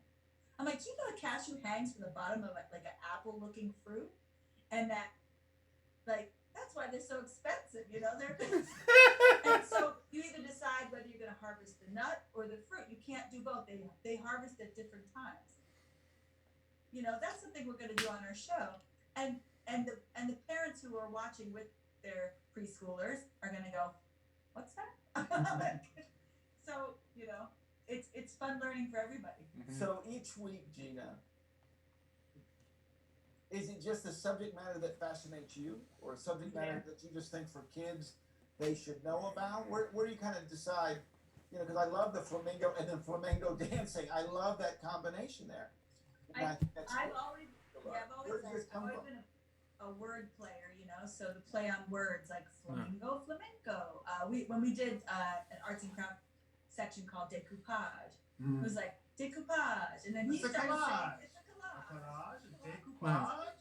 I'm like, "Do you know a cashew hangs from the bottom of like an apple-looking fruit, and that, like, that's why they're so expensive, They're and so you either decide whether you're going to harvest the nut or the fruit. You can't do both. They harvest at different times. That's something we're going to do on our show, and the parents who are watching with their preschoolers are going to go, "What's that?" So it's fun learning for everybody. So each week, Gina, is it just the subject matter that fascinates you, or a subject matter that you just think for kids they should know about? Where do you kind of decide? Because I love the flamingo and then flamenco dancing. I love that combination there. And I think that's I've cool. always Where does this come from? been a word player, so the play on words like flamingo, flamenco. When we did an arts and craft section called decoupage, it was like decoupage, and then he It's a started collage. saying it's a collage. Collage, decoupage.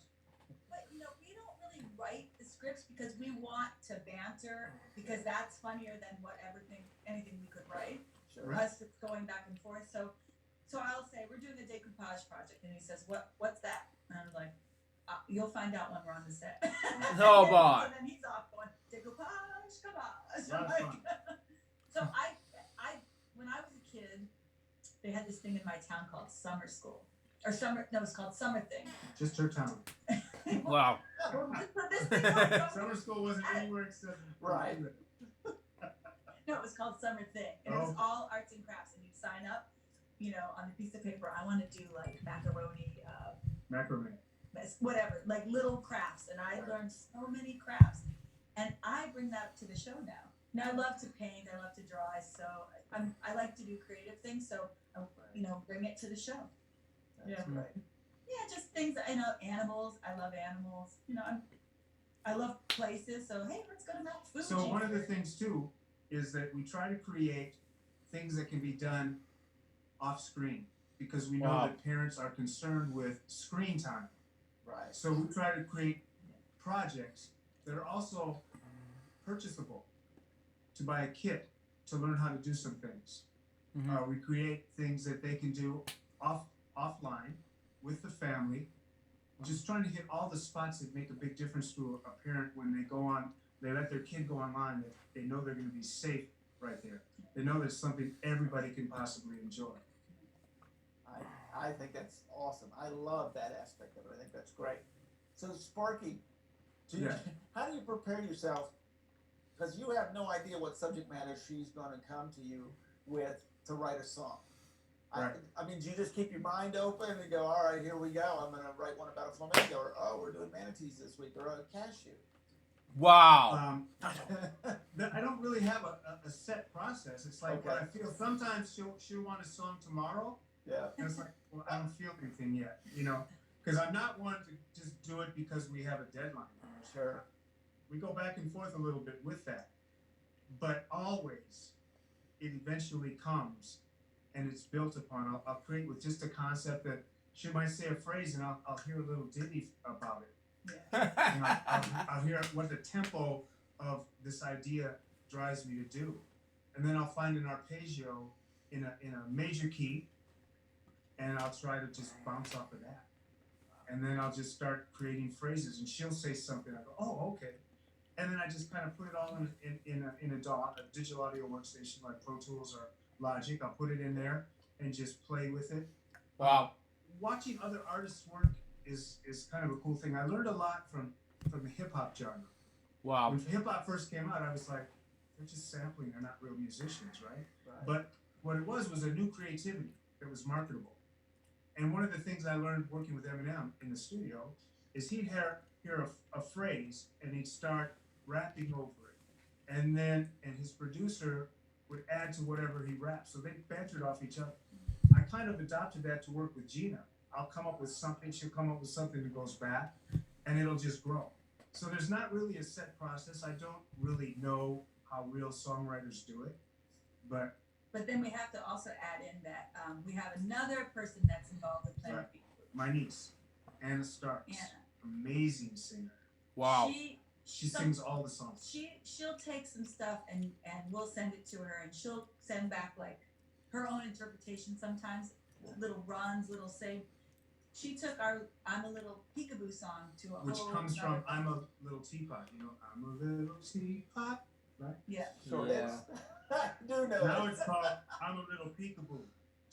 But we don't really write the scripts because we want to banter because that's funnier than anything we could write. Sure. Us just going back and forth. So I'll say we're doing a decoupage project, and he says, "What's that?" And I'm like, "You'll find out when we're on the set." Oh, boy. And then he's off going decoupage, collage. That's fun. So I when I was a kid, they had this thing in my town called summer school. Or summer, no, it's called summer thing. Just her town. Wow. This thing was Summer school wasn't anywhere except Right. No, it was called Summer Thing. And it was all arts and crafts. And you'd sign up, on a piece of paper. I want to do like macaroni, Macrame. whatever, like little crafts. And I learned so many crafts. And I bring that to the show now. Now I love to paint. I love to draw. So I like to do creative things. So, bring it to the show. That's great. Yeah, just things. Animals. I love animals. I love places. So hey, let's go to Mount Fuji. So one of the things too is that we try to create things that can be done off screen because we know that parents are concerned with screen time. Right. So we try to create projects that are also purchasable to buy a kit to learn how to do some things. Mm-hmm. We create things that they can do offline with the family, just trying to hit all the spots that make a big difference to a parent when they let their kid go online, that they know they're going to be safe right there. They know there's something everybody can possibly enjoy. I think that's awesome. I love that aspect of it. I think that's great. So Sparky, how do you prepare yourself? Because you have no idea what subject matter she's going to come to you with to write a song. Right. I mean, do you just keep your mind open and go, all right, here we go. I'm going to write one about a flamingo, or we're doing manatees this week, or a cashew. Wow. I don't really have a set process. It's like what I feel. Sometimes she'll want a song tomorrow. Yeah. And it's like, well, I don't feel anything yet, because I'm not one to just do it because we have a deadline. Sure. We go back and forth a little bit with that, but always it eventually comes and it's built upon. I'll create with just a concept that she might say a phrase and I'll hear a little ditty about it. Yeah. And I'll hear what the tempo of this idea drives me to do, and then I'll find an arpeggio in a major key, and I'll try to just bounce off of that, and then I'll just start creating phrases, and she'll say something. I go, oh, okay, and then I just kind of put it all in a DAW, a digital audio workstation like Pro Tools or Logic. I'll put it in there and just play with it. Wow. Watching other artists work is kind of a cool thing. I learned a lot from the hip hop genre. Wow. When hip hop first came out, I was like, they're just sampling. They're not real musicians, right? But what it was a new creativity that was marketable. And one of the things I learned working with Eminem in the studio is he'd hear a phrase and he'd start rapping over it, and his producer would add to whatever he rapped. So they bantered off each other. I kind of adopted that to work with Gina. I'll come up with something, she'll come up with something that goes back, and it'll just grow. So there's not really a set process. I don't really know how real songwriters do it, but then we have to also add in that we have another person that's involved with Planet B. My niece, Anna Starks, amazing singer. Wow. She sings all the songs. She'll take some stuff and we'll send it to her, and she'll send back like her own interpretation. Sometimes little runs, little say. She took our "I'm a Little Peekaboo" song to a which whole comes nother- from "I'm a Little Teapot." I'm a little teapot, right? Yeah. Sure. Yeah. I do know. Now it's called "I'm a Little Peekaboo."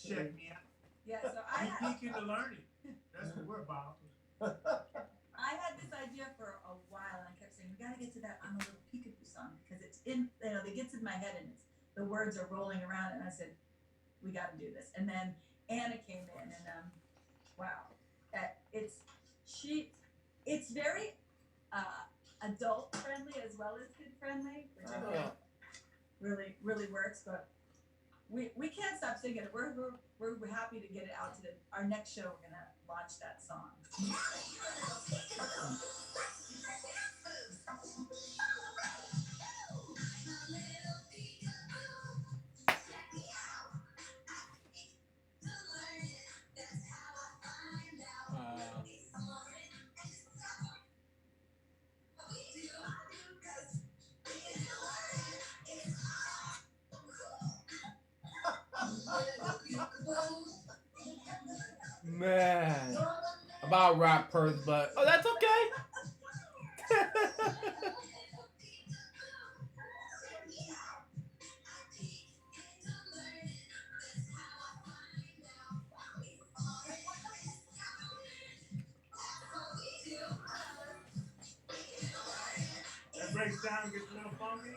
Check me out. Yeah. So I You peek into learning. That's what we're about. I had this idea for a while, and I kept saying, we got to get to that "I'm a Little Peekaboo" song because it's in, it gets in my head, and the words are rolling around, and I said, we got to do this. And then Anna came in, and wow, it's very adult friendly as well as kid friendly, which I think really works. But we can't stop singing it. We're happy to get it out to our next show. We're gonna launch that song. Man, about rappers, but that's okay. That breaks down, gets a little funky.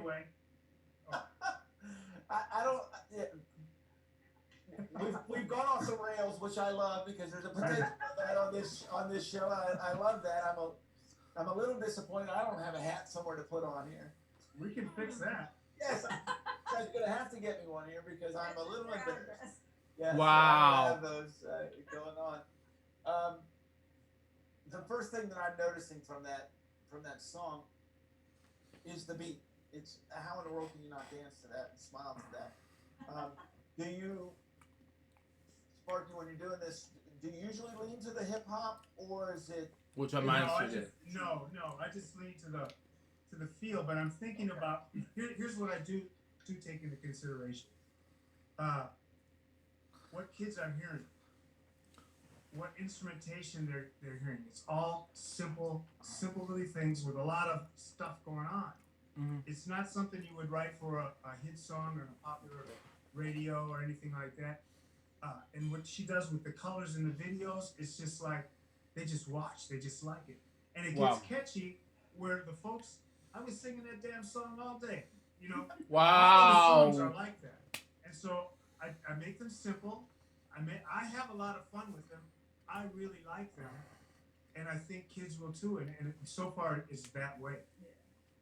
anyway. Oh. I don't. Yeah. We've gone off the rails, which I love because there's a potential of that on this show. I love that. I'm a little disappointed. I don't have a hat somewhere to put on here. We can fix that. Yes, I'm gonna have to get me one here because I'm a little embarrassed. Yes, Wow. I have those going on. The first thing that I'm noticing from that song is the beat. It's how in the world can you not dance to that and smile to that? Do you, Sparky, when you're doing this, do you usually lean to the hip hop or is it? Which I might No, I just lean to the feel. But I'm thinking about here's what I do take into consideration. What kids are hearing, what instrumentation they're hearing. It's all simple little things with a lot of stuff going on. Mm-hmm. It's not something you would write for a hit song or a popular radio or anything like that. And what she does with the colors in the videos, it's just like they just watch, they just like it, and it gets catchy. Where the folks, I was singing that damn song all day, you know. Wow. All the songs are like that, and so I make them simple. I have a lot of fun with them. I really like them, and I think kids will too. And so far, it's that way.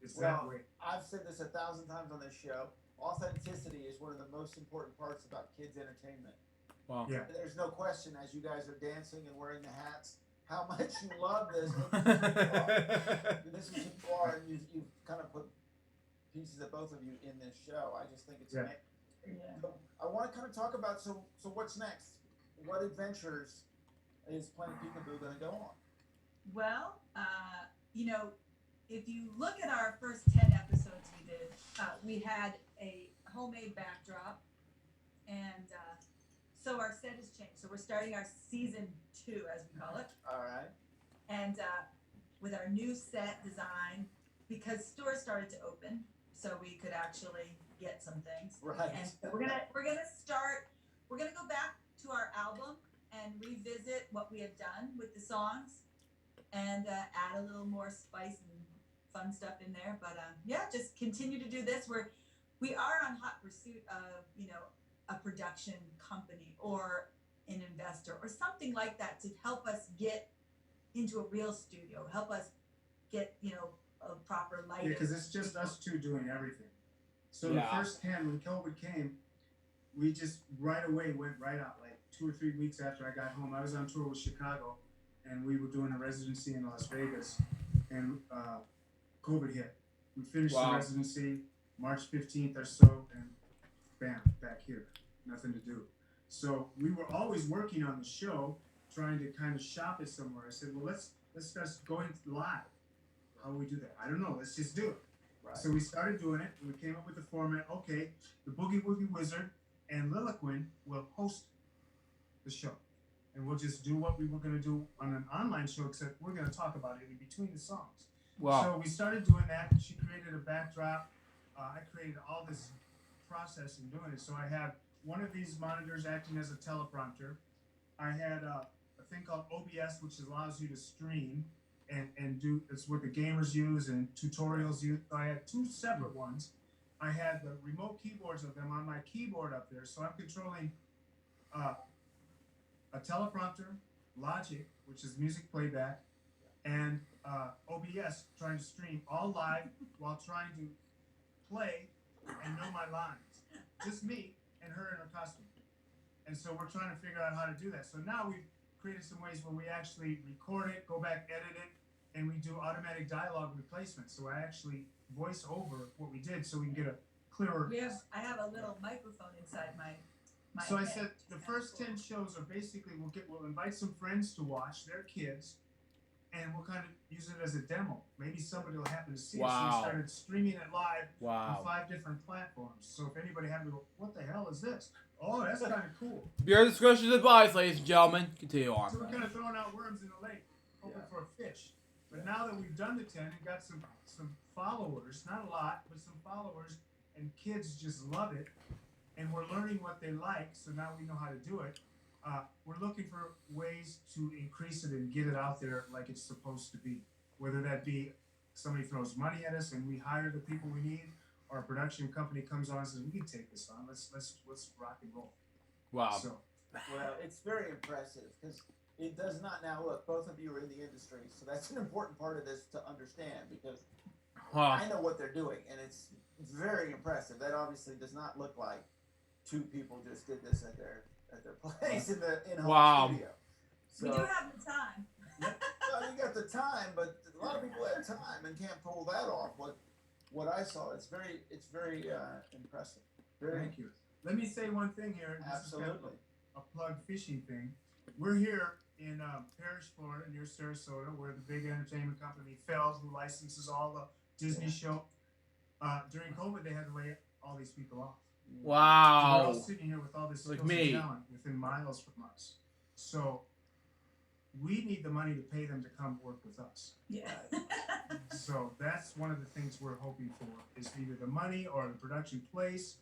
It's that way. I've said this 1,000 times on this show. Authenticity is one of the most important parts about kids' entertainment. Wow. Yeah. There's no question as you guys are dancing and wearing the hats, how much you love this. This is who you are, and you've kind of put pieces of both of you in this show. I just think it's amazing. Yeah. So I want to kind of talk about so what's next? What adventures is Planet Peekaboo going to go on? Well, you know, if you look at our first 10 episodes we did, we had a homemade backdrop, and so our set has changed. So we're starting our season 2, as we call it. All right. And with our new set design, because stores started to open, so we could actually get some things. Right. And so we're gonna go back to our album and revisit what we have done with the songs, and add a little more spice and fun stuff in there. But yeah, just continue to do this. We are on hot pursuit of, you know, a production company or an investor or something like that to help us get into a real studio, help us get, you know, a proper lighting. Yeah, because it's just us two doing everything. So Yeah. the first 10, when COVID came, we just right away went right out. Like 2 or 3 weeks after I got home, I was on tour with Chicago, and we were doing a residency in Las Vegas, and COVID hit. We finished the residency March 15th or so, and bam, back here, nothing to do. So we were always working on the show, trying to kind of shop it somewhere. I said, well, let's start going live. How do we do that? I don't know. Let's just do it. Right. So we started doing it, and we came up with the format. Okay, the Boogie Woogie Wizard and Liliquin will host the show, and we'll just do what we were going to do on an online show, except we're going to talk about it in between the songs. Wow. So we started doing that. She created a backdrop. I created all this process in doing it. So I have one of these monitors acting as a teleprompter. I had a thing called OBS, which allows you to stream and do, it's what the gamers use and tutorials use. So I had 2 separate ones. I had the remote keyboards of them on my keyboard up there. So I'm controlling a teleprompter, Logic, which is music playback, and OBS, trying to stream all live while trying to play and know my lines. Just me and her in her costume. And so we're trying to figure out how to do that. So now we've created some ways where we actually record it, go back, edit it, and we do automatic dialogue replacement. So I actually voice over what we did so we can get a clearer. Yes, I have a little microphone inside my So I head, said which the is first kinda 10 shows are basically we'll invite some friends to watch, their kids, and we'll kind of use it as a demo. Maybe somebody will happen to see it. So we Wow. started streaming it live Wow. on 5 different platforms. So if anybody had to go, what the hell is this? Oh, that's kind of cool. Your discretion is advised, ladies and gentlemen. Continue on. So we're kind of throwing out worms in the lake, hoping for a fish. But now that we've done the 10 and got some followers, not a lot, but some followers, and kids just love it, and we're learning what they like, so now we know how to do it. We're looking for ways to increase it and get it out there like it's supposed to be. Whether that be somebody throws money at us and we hire the people we need, our production company comes on and says, we can take this on. Let's rock and roll. Wow. So Well, it's very impressive because it does not now look. Both of you are in the industry, so that's an important part of this to understand because Wow. I know what they're doing, and it's very impressive. That obviously does not look like two people just did this at their place in the in-home Wow. studio. So, We do have the time. well, you got the time, but a lot of people have time and can't pull that off. What I saw, it's very impressive. Very thank you. Let me say one thing here. This is kind of absolutely. a plug fishing thing. We're here in Parrish, Florida, near Sarasota, where the big entertainment company Feld, who licenses all the Disney show. During COVID, they had to lay all these people off. So we're Wow. all sitting here with all this Like skills me. and talent within miles from us. So we need the money to pay them to come work with us. Yeah. So that's one of the things we're hoping for is either the money or the production place,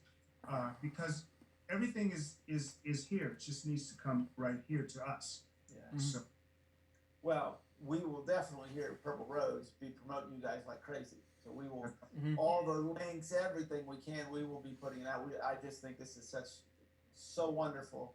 because everything is here. It just needs to come right here to us. Yeah. So Well, we will definitely here at Purple Roads be promoting you guys like crazy. So we will Mhm. all the links, everything we can, we will be putting it out. I just think this is so wonderful.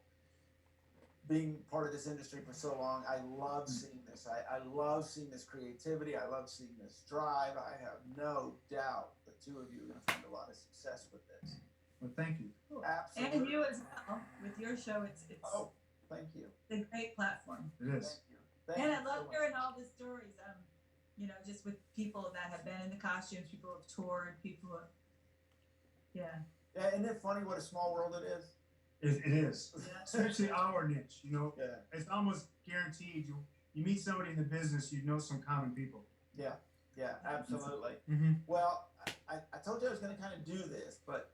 Being part of this industry for so long, I love seeing this. I love seeing this creativity. I love seeing this drive. I have no doubt the two of you are going to find a lot of success with this. well, thank you. Absolutely. And you as well with your show. It's Oh, thank you. a great platform. It Thank is. you. Thank And you I love so much. hearing all the stories. You know, just with people that have been in the costumes, people who have toured, people who have, yeah. Yeah, isn't it funny what a small world it is? It is. Yeah. Especially our niche. You know, Yeah. it's almost guaranteed. You meet somebody in the business, you know some common people. Yeah, absolutely. Mhm. Well, I told you I was going to kind of do this, but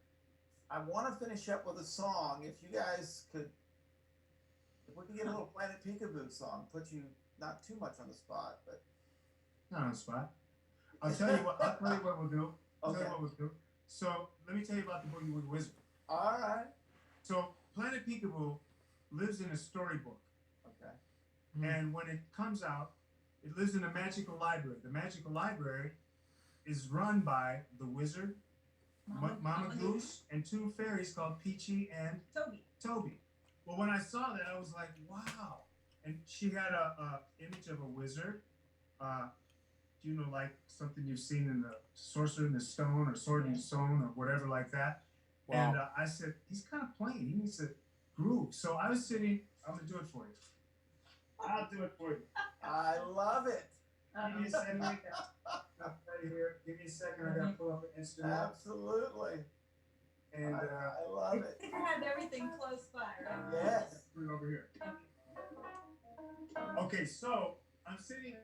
I want to finish up with a song. If you guys could, if we could get a little Planet Peekaboo song, put you not too much on the spot, but Not on the spot. I'll tell you what we'll do. I'll tell okay. you what we'll do. So let me tell you about the Boogie Woogie Wizard. All right. So Planet Peekaboo lives in a storybook. Okay. And when it comes out, it lives in a magical library. The magical library is run by the wizard, Mama Goose, and two fairies called Peachy and Toby. Well, when I saw that, I was like, wow. And she had a image of a wizard. You know, like something you've seen in the Sorcerer in the Stone or Sword in the Stone or whatever like that. Wow. And I said, he's kind of plain. He needs to groove. So I was sitting, I'm going to do it for you. I'll do it for you. I love it. Give me a second. Right here. Give me a second. I got to pull up an instrument. Absolutely. And I love it. You have everything close by, right? Yes. put it over here. Okay, so I'm sitting,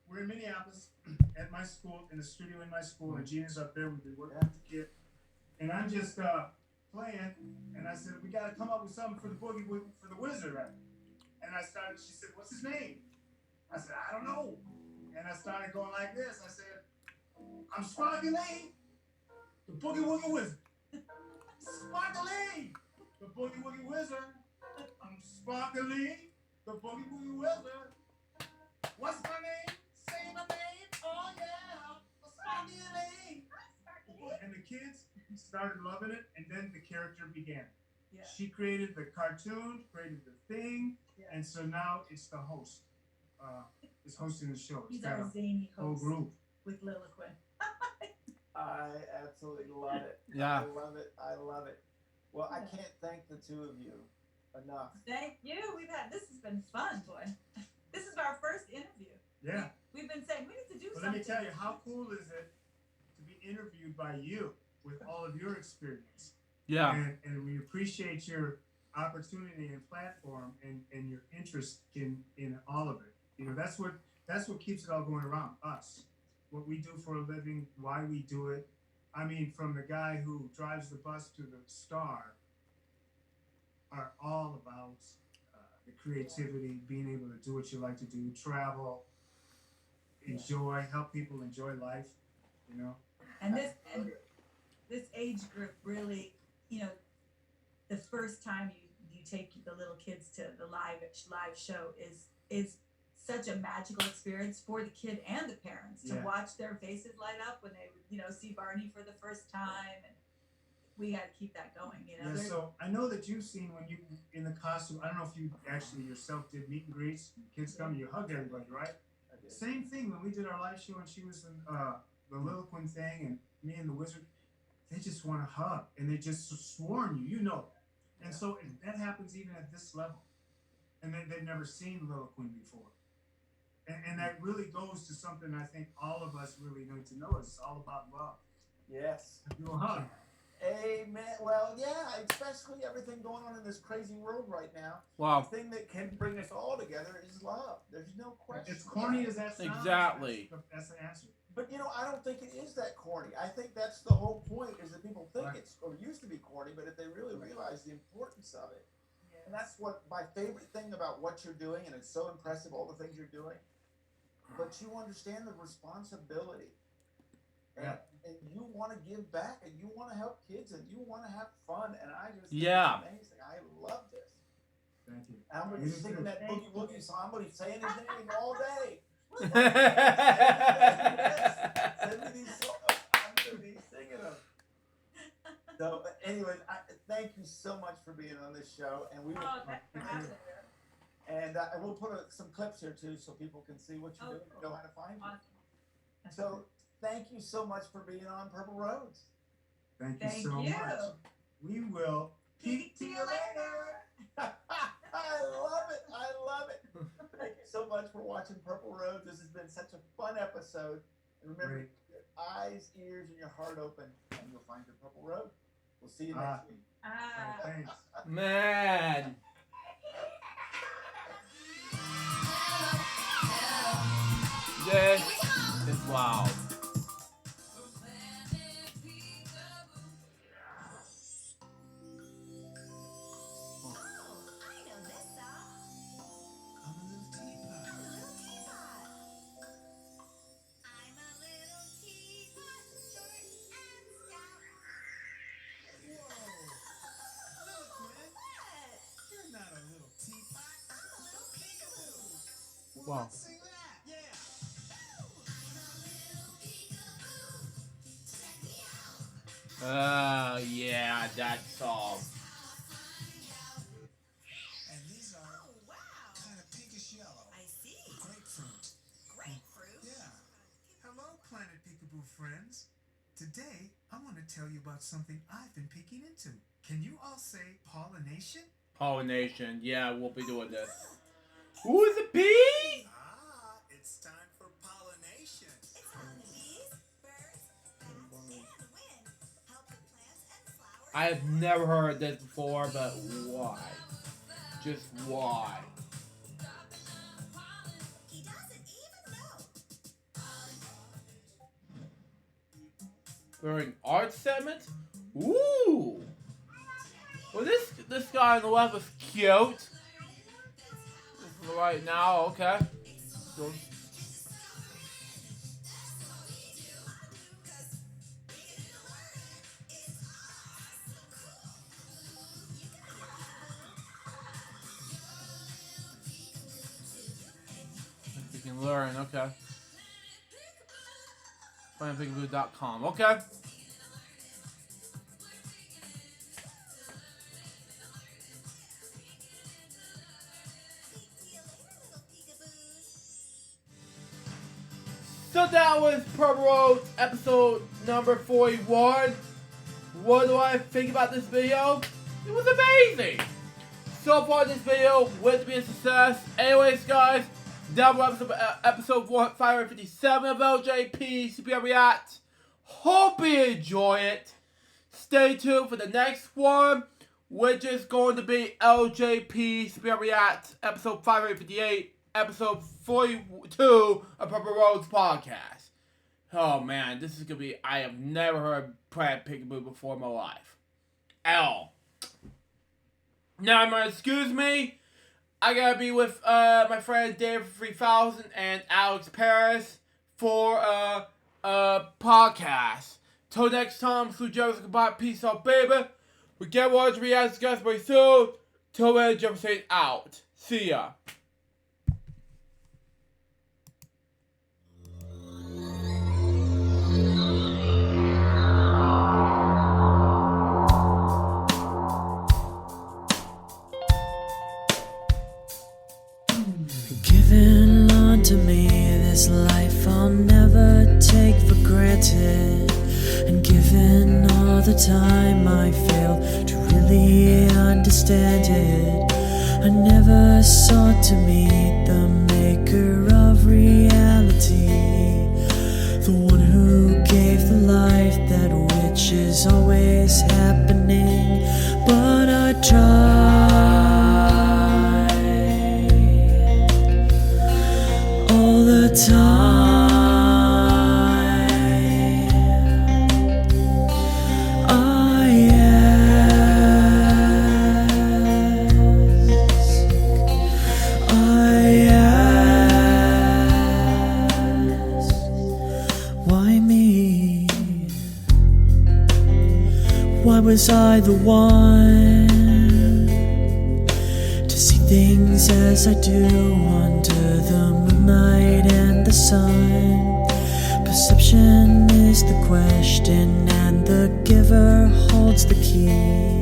we're in Minneapolis at my school, in the studio in my school, and Gina's up there. We've been working with the kid. And I'm just playing, and I said, we got to come up with something for the boogie for the wizard, right? And she said, what's his name? I said, I don't know. And I started going like this. I said, I'm Sparky Lane, the Boogie Woogie Wizard. Sparky Lane, the Boogie Woogie Wizard. I'm Sparky Lane, the Boogie Woogie Wizard. What's my name? Say my name. Oh yeah, Sparky Lane. And the kids started loving it, and then the character began. Yeah. She created the cartoon, created the thing, Yeah. and so now it's the host. Is hosting the show. It's He's got our a zany whole host group. with Liliquin. I absolutely love it. Yeah. I love it. I love it. Well, I can't thank the two of you enough. Thank you. This has been fun, boy. This is our first interview. Yeah. We've been saying we need to do But something. let me tell you, how cool is it to be interviewed by you with all of your experience? Yeah. And we appreciate your opportunity and platform and your interest in all of it. You know, that's what keeps it all going around, us. What we do for a living, why we do it. I mean, from the guy who drives the bus to the star are all about the creativity, being able to do what you like to do, travel, enjoy, help people enjoy life, you know. And this age group really, you know, the first time you take the little kids to the live show is such a magical experience for the kid and the parents to Yeah. watch their faces light up when they, you know, see Barney for the first time. we had to keep that going. You know. Yeah, so I know that you've seen when you in the costume. I don't know if you actually yourself did meet and greets. Kids come, you hug everybody, right? Same thing when we did our live show and she was in the Liliquin thing and me and the wizard. They just want to hug and they just swarm you. You know that. And so that happens even at this level. And they've never seen Liliquin before. And that really goes to something I think all of us really need to know. It's all about love. Yes. You a hug. Amen. Well, yeah, especially everything going on in this crazy world right now. Wow. The thing that can bring us all together is love. There's no question. As corny as that sounds, Exactly. That's the answer. But I don't think it is that corny. I think that's the whole point, is that people think it's, or used to be corny, but if they really realize the importance of it. And that's what my favorite thing about what you're doing, and it's so impressive, all the things you're doing. But you understand the responsibility. And you want to give back, and you want to help kids, and you want to have fun, and I just think it's amazing. I love this. Thank you. I'm going to be singing that Boogie Woogie song. I'm going to be saying his name all day. Send me these songs. I'm going to be singing them. So, anyways, thank you so much for being on this show, and we will. And we'll put some clips here too, so people can see what you're doing, know how to find you. Awesome. So, thank you so much for being on Purple Roads. Thank you so much. We will Peek to you later. I love it. I love it. Thank you so much for watching Purple Roads. This has been such a fun episode. And remember, keep your eyes, ears, and your heart open, and you'll find your Purple Road. We'll see you next week. Thanks. Man. This is wow. Wow. Sing that. Yeah. Yeah, that song. And these are kind of pinkish yellow. I see. Grapefruit. Grapefruit? Yeah. Hello, Planet Peekaboo friends. Today, I want to tell you about something I've been peeking into. Can you all say pollination? Pollination. Yeah, we'll be doing this. Who is a bee? It's time for pollination. It's how the bees, birds, bats, and the wind help the plants and flowers. I have never heard this before, but why? Just why? He doesn't even know. During art segment? Ooh! Well, this guy on the left is cute. Right now, okay. So, we can learn, okay. PlanetPeekaboo.com, okay. So that was Purple Road episode number 41. What do I think about this video? It was amazing! So far this video would be a success. Anyways guys, down below episode 557 of LJPCBM React. Hope you enjoy it. Stay tuned for the next one, which is going to be LJPCBM React episode 558. Episode 42 of Purple Roads podcast. Oh man, this is gonna be. I have never heard Planet Peekaboo before in my life. At all. Now, excuse me. I gotta be with my friend Dave 3000 and Alex Paris for a podcast. Till next time, Sue Jones, goodbye, peace out, baby. We get watching reacts, guys, very soon. Till then, Jefferson out. See ya. the time I failed to really understand it. I never sought to meet the maker of reality, the one who gave the life that which is always happening. But I tried all the time. Why was I the one to see things as I do under the moonlight and the sun? Perception is the question, and the giver holds the key.